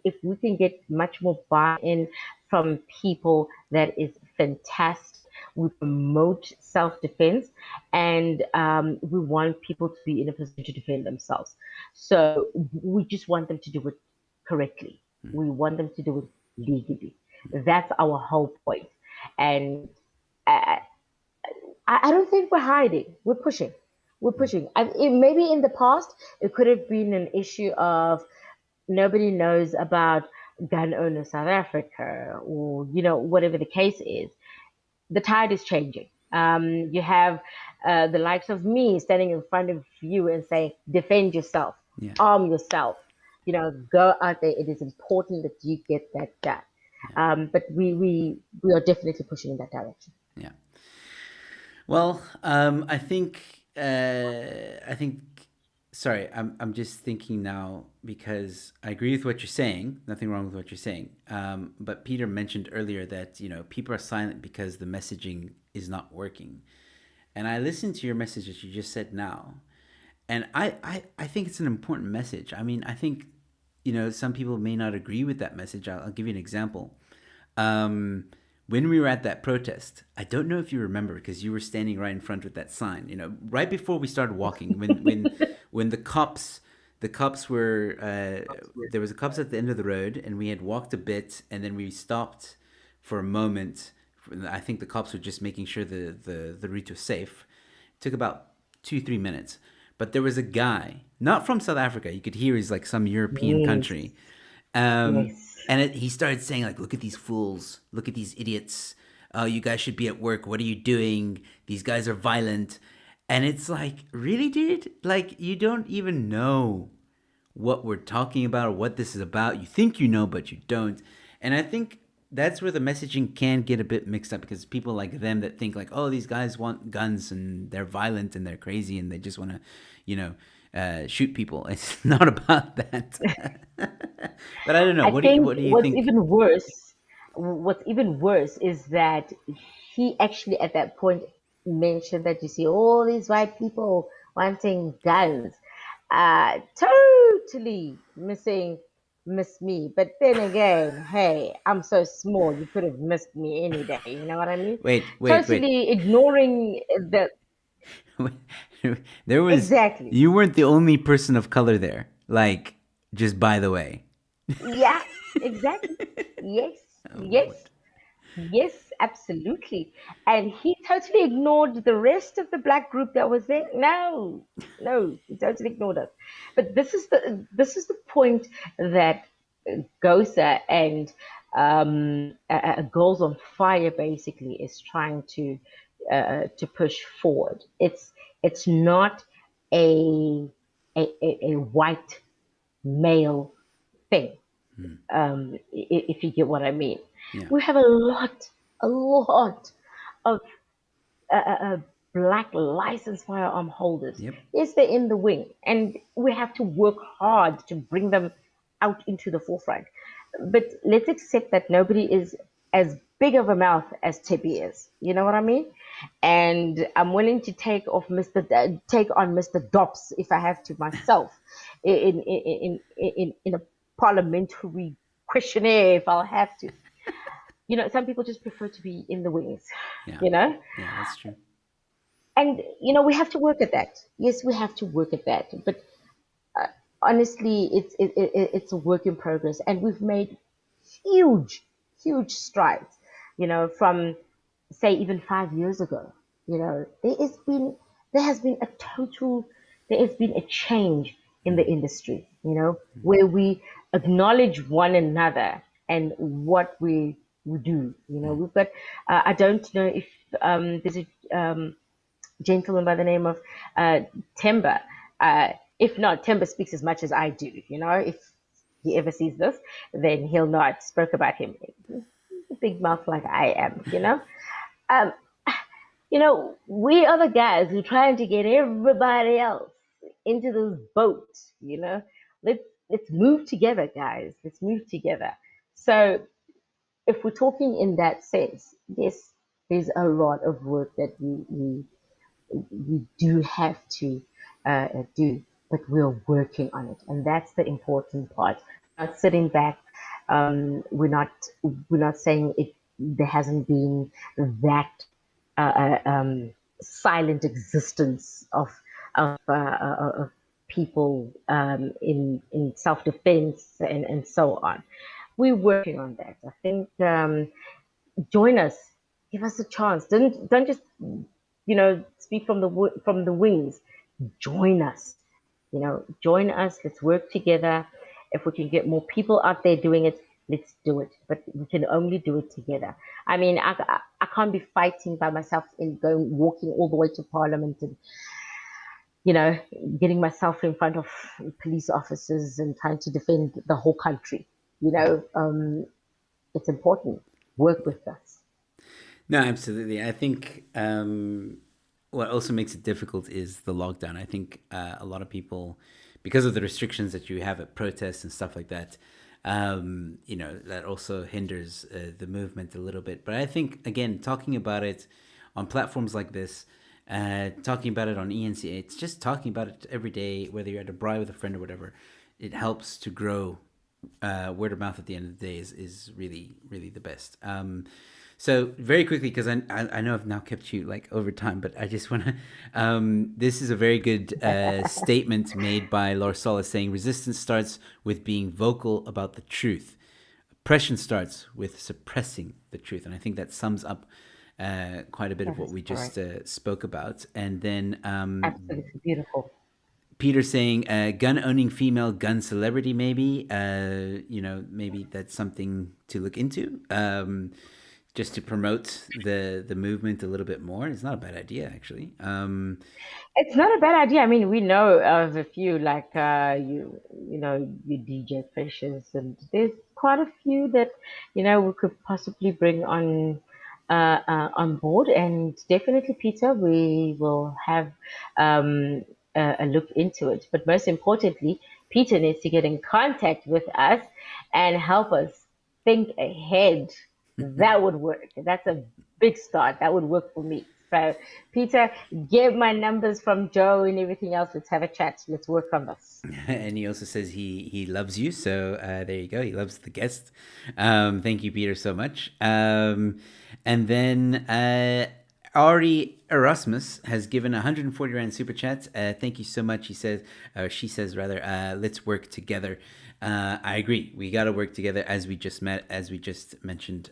if we can get much more buy-in from people, that is fantastic. We promote self-defense, and we want people to be in a position to defend themselves. So we just want them to do it correctly. We want them to do it legally. That's our whole point. And I don't think we're hiding. We're pushing. We're pushing. Maybe in the past, it could have been an issue of nobody knows about gun owners South Africa, or whatever the case is. The tide is changing. You have the likes of me standing in front of you and saying, defend yourself, Yeah. arm yourself, go out there. It is important that you get that done. But we are definitely pushing in that direction. Yeah. Well, I think. Sorry, I'm just thinking now, because I agree with what you're saying. Nothing wrong with what you're saying. But Peter mentioned earlier that people are silent because the messaging is not working, and I listened to your message that you just said now, and I think it's an important message. I mean, I think some people may not agree with that message. I'll give you an example. When we were at that protest, I don't know if you remember, because you were standing right in front with that sign. Right before we started walking, when the cops were there was a cops at the end of the road, and we had walked a bit, and then we stopped for a moment. I think the cops were just making sure the route was safe. It took about 2-3 minutes, but there was a guy not from South Africa. You could hear he's like some European country. Yes. And he started saying, like, look at these fools, look at these idiots. Oh, you guys should be at work. What are you doing? These guys are violent. And it's like, really, dude? Like, you don't even know what we're talking about or what this is about. You think you know, but you don't. And I think that's where the messaging can get a bit mixed up, because people like them that think like, oh, these guys want guns and they're violent and they're crazy and they just want to, shoot people. It's not about that. But I don't know. I What think do you think? what's even worse is that he actually at that point mentioned that you see all these white people wanting guns. Totally miss me. But then again, hey, I'm so small, you could have missed me any day. You know what I mean? Wait. Totally ignoring the There was exactly. You weren't the only person of color there. Like, just by the way. Yeah, exactly. Yes, Oh yes. Lord. Yes, absolutely. And he totally ignored the rest of the black group that was there. No, no, he totally ignored us. But this is the point that GOSA and Girls on Fire basically is trying to to push forward. It's not a a white male thing. If you get what I mean, Yeah. we have a lot of black licensed firearm holders. Yep. Yes, they're in the wing, and we have to work hard to bring them out into the forefront. But let's accept that nobody is as big of a mouth as Tshepi is. You know what I mean? And I'm willing to take on Mr. Dops if I have to myself in a parliamentary questionnaire if I'll have to. Some people just prefer to be in the wings. Yeah. You know, Yeah, that's true. and we have to work at that. Yes, we have to work at that. But honestly, it's a work in progress, and we've made huge, huge strides. From say even 5 years ago. There has been a total there has been a change in the industry. Where we acknowledge one another and what we do. We've got. I don't know if there's a gentleman by the name of uh, Timber. If not, Timber speaks as much as I do. If he ever sees this, then he'll know I spoke about him. A big mouth like I am. Um, we are the guys who are trying to get everybody else into this boat. Let's move together, guys. Let's move together. So if we're talking in that sense, yes, there's a lot of work that we do have to do, but we're working on it, and that's the important part. Not sitting back. We're not saying it. There hasn't been that silent existence of people in self defense and so on. We're working on that. I think join us, give us a chance. Don't just speak from the wings. Join us. Join us. Let's work together. If we can get more people out there doing it, let's do it. But we can only do it together. I mean, I can't be fighting by myself and going walking all the way to Parliament and you know getting myself in front of police officers and trying to defend the whole country. It's important. Work with us. No, absolutely. I think what also makes it difficult is the lockdown. I think a lot of people, because of the restrictions that you have at protests and stuff like that, that also hinders the movement a little bit. But I think, again, talking about it on platforms like this, talking about it on ENCA, it's just talking about it every day, whether you're at a braai with a friend or whatever, it helps to grow. Word of mouth at the end of the day is really, really the best. So very quickly, because I know I've now kept you like over time, but I just want to. This is a very good statement made by Lorsola saying resistance starts with being vocal about the truth. Oppression starts with suppressing the truth, and I think that sums up quite a bit of That what is we just correct. spoke about. And then Absolutely beautiful. Peter saying gun owning female gun celebrity, maybe maybe that's something to look into. Just to promote the movement a little bit more. It's not a bad idea, actually. It's not a bad idea. I mean, we know of a few like you DJ Precious, and there's quite a few that we could possibly bring on board. And definitely, Peter, we will have a look into it. But most importantly, Peter needs to get in contact with us and help us think ahead. That would work. That's a big start. That would work for me. So, Peter, get my numbers from Joe and everything else. Let's have a chat. Let's work on this. And he also says he loves you. So there you go. He loves the guest. Thank you, Peter, so much. And then Ari Erasmus has given 140 Rand super chats. Thank you so much. He says, or she says rather, let's work together. I agree. We got to work together as we just mentioned.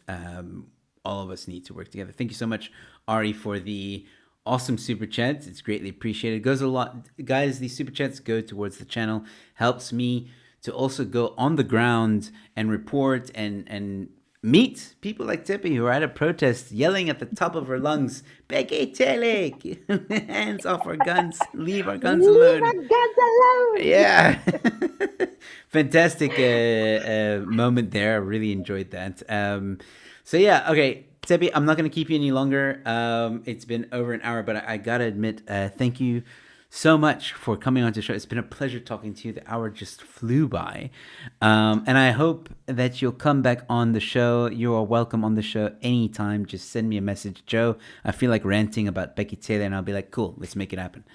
All of us need to work together. Thank you so much, Ari, for the awesome super chats. It's greatly appreciated. It goes a lot, guys. These super chats go towards the channel. Helps me to also go on the ground and report and meet people like Tshepi who are at a protest yelling at the top of her lungs, Becky Tele, hands off our guns, leave our guns Leave alone. our guns alone. Yeah. Fantastic moment there. I really enjoyed that. So, yeah, okay. Tshepi, I'm not going to keep you any longer. It's been over an hour, but I got to admit, thank you so much for coming on to the show. It's been a pleasure talking to you. The hour just flew by. And I hope that you'll come back on the show. You are welcome on the show anytime. Just send me a message, Joe. I feel like ranting about Becky Taylor, and I'll be like, cool, let's make it happen.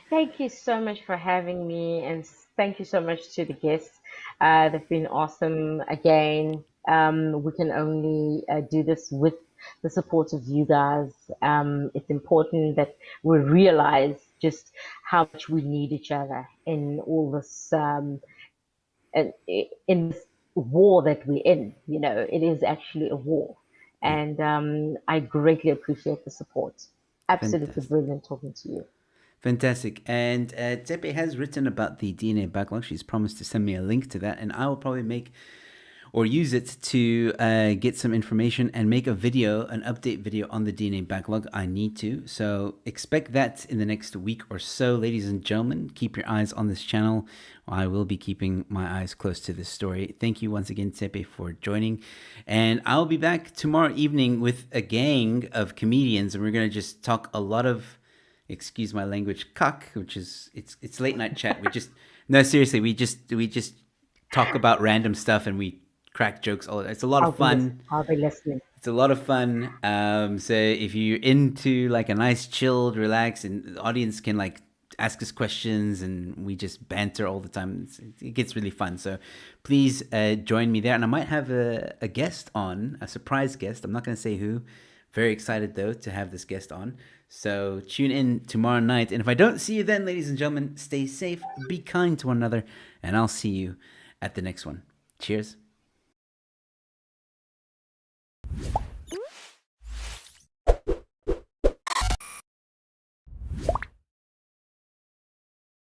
Thank you so much for having me, and thank you so much to the guests. They've been awesome. Again, we can only do this with the support of you guys. It's important that we realize just how much we need each other in all this, and in this war that we're in. You know, it is actually a war, Yeah, and I greatly appreciate the support. Absolutely fantastic. brilliant talking to you. Fantastic. And Tepe has written about the DNA backlog. She's promised to send me a link to that, and I will probably make or use it to get some information and make a video, an update video on the DNA backlog. I need to. So expect that in the next week or so, ladies and gentlemen. Keep your eyes on this channel. I will be keeping my eyes close to this story. Thank you once again, Tepe, for joining. And I'll be back tomorrow evening with a gang of comedians, and we're going to just talk a lot of, excuse my language, cuck, which is it's late night chat. We just no, seriously, we just talk about random stuff and we crack jokes. All it's a lot of fun. I'll be listening. It's a lot of fun. So if you're into like a nice, chilled, relax, and the audience can like ask us questions, and we just banter all the time. It gets really fun. So please join me there, and I might have a guest on, a surprise guest. I'm not going to say who. Very excited though to have this guest on. So tune in tomorrow night, and if I don't see you then, ladies and gentlemen, stay safe, be kind to one another, and I'll see you at the next one. Cheers.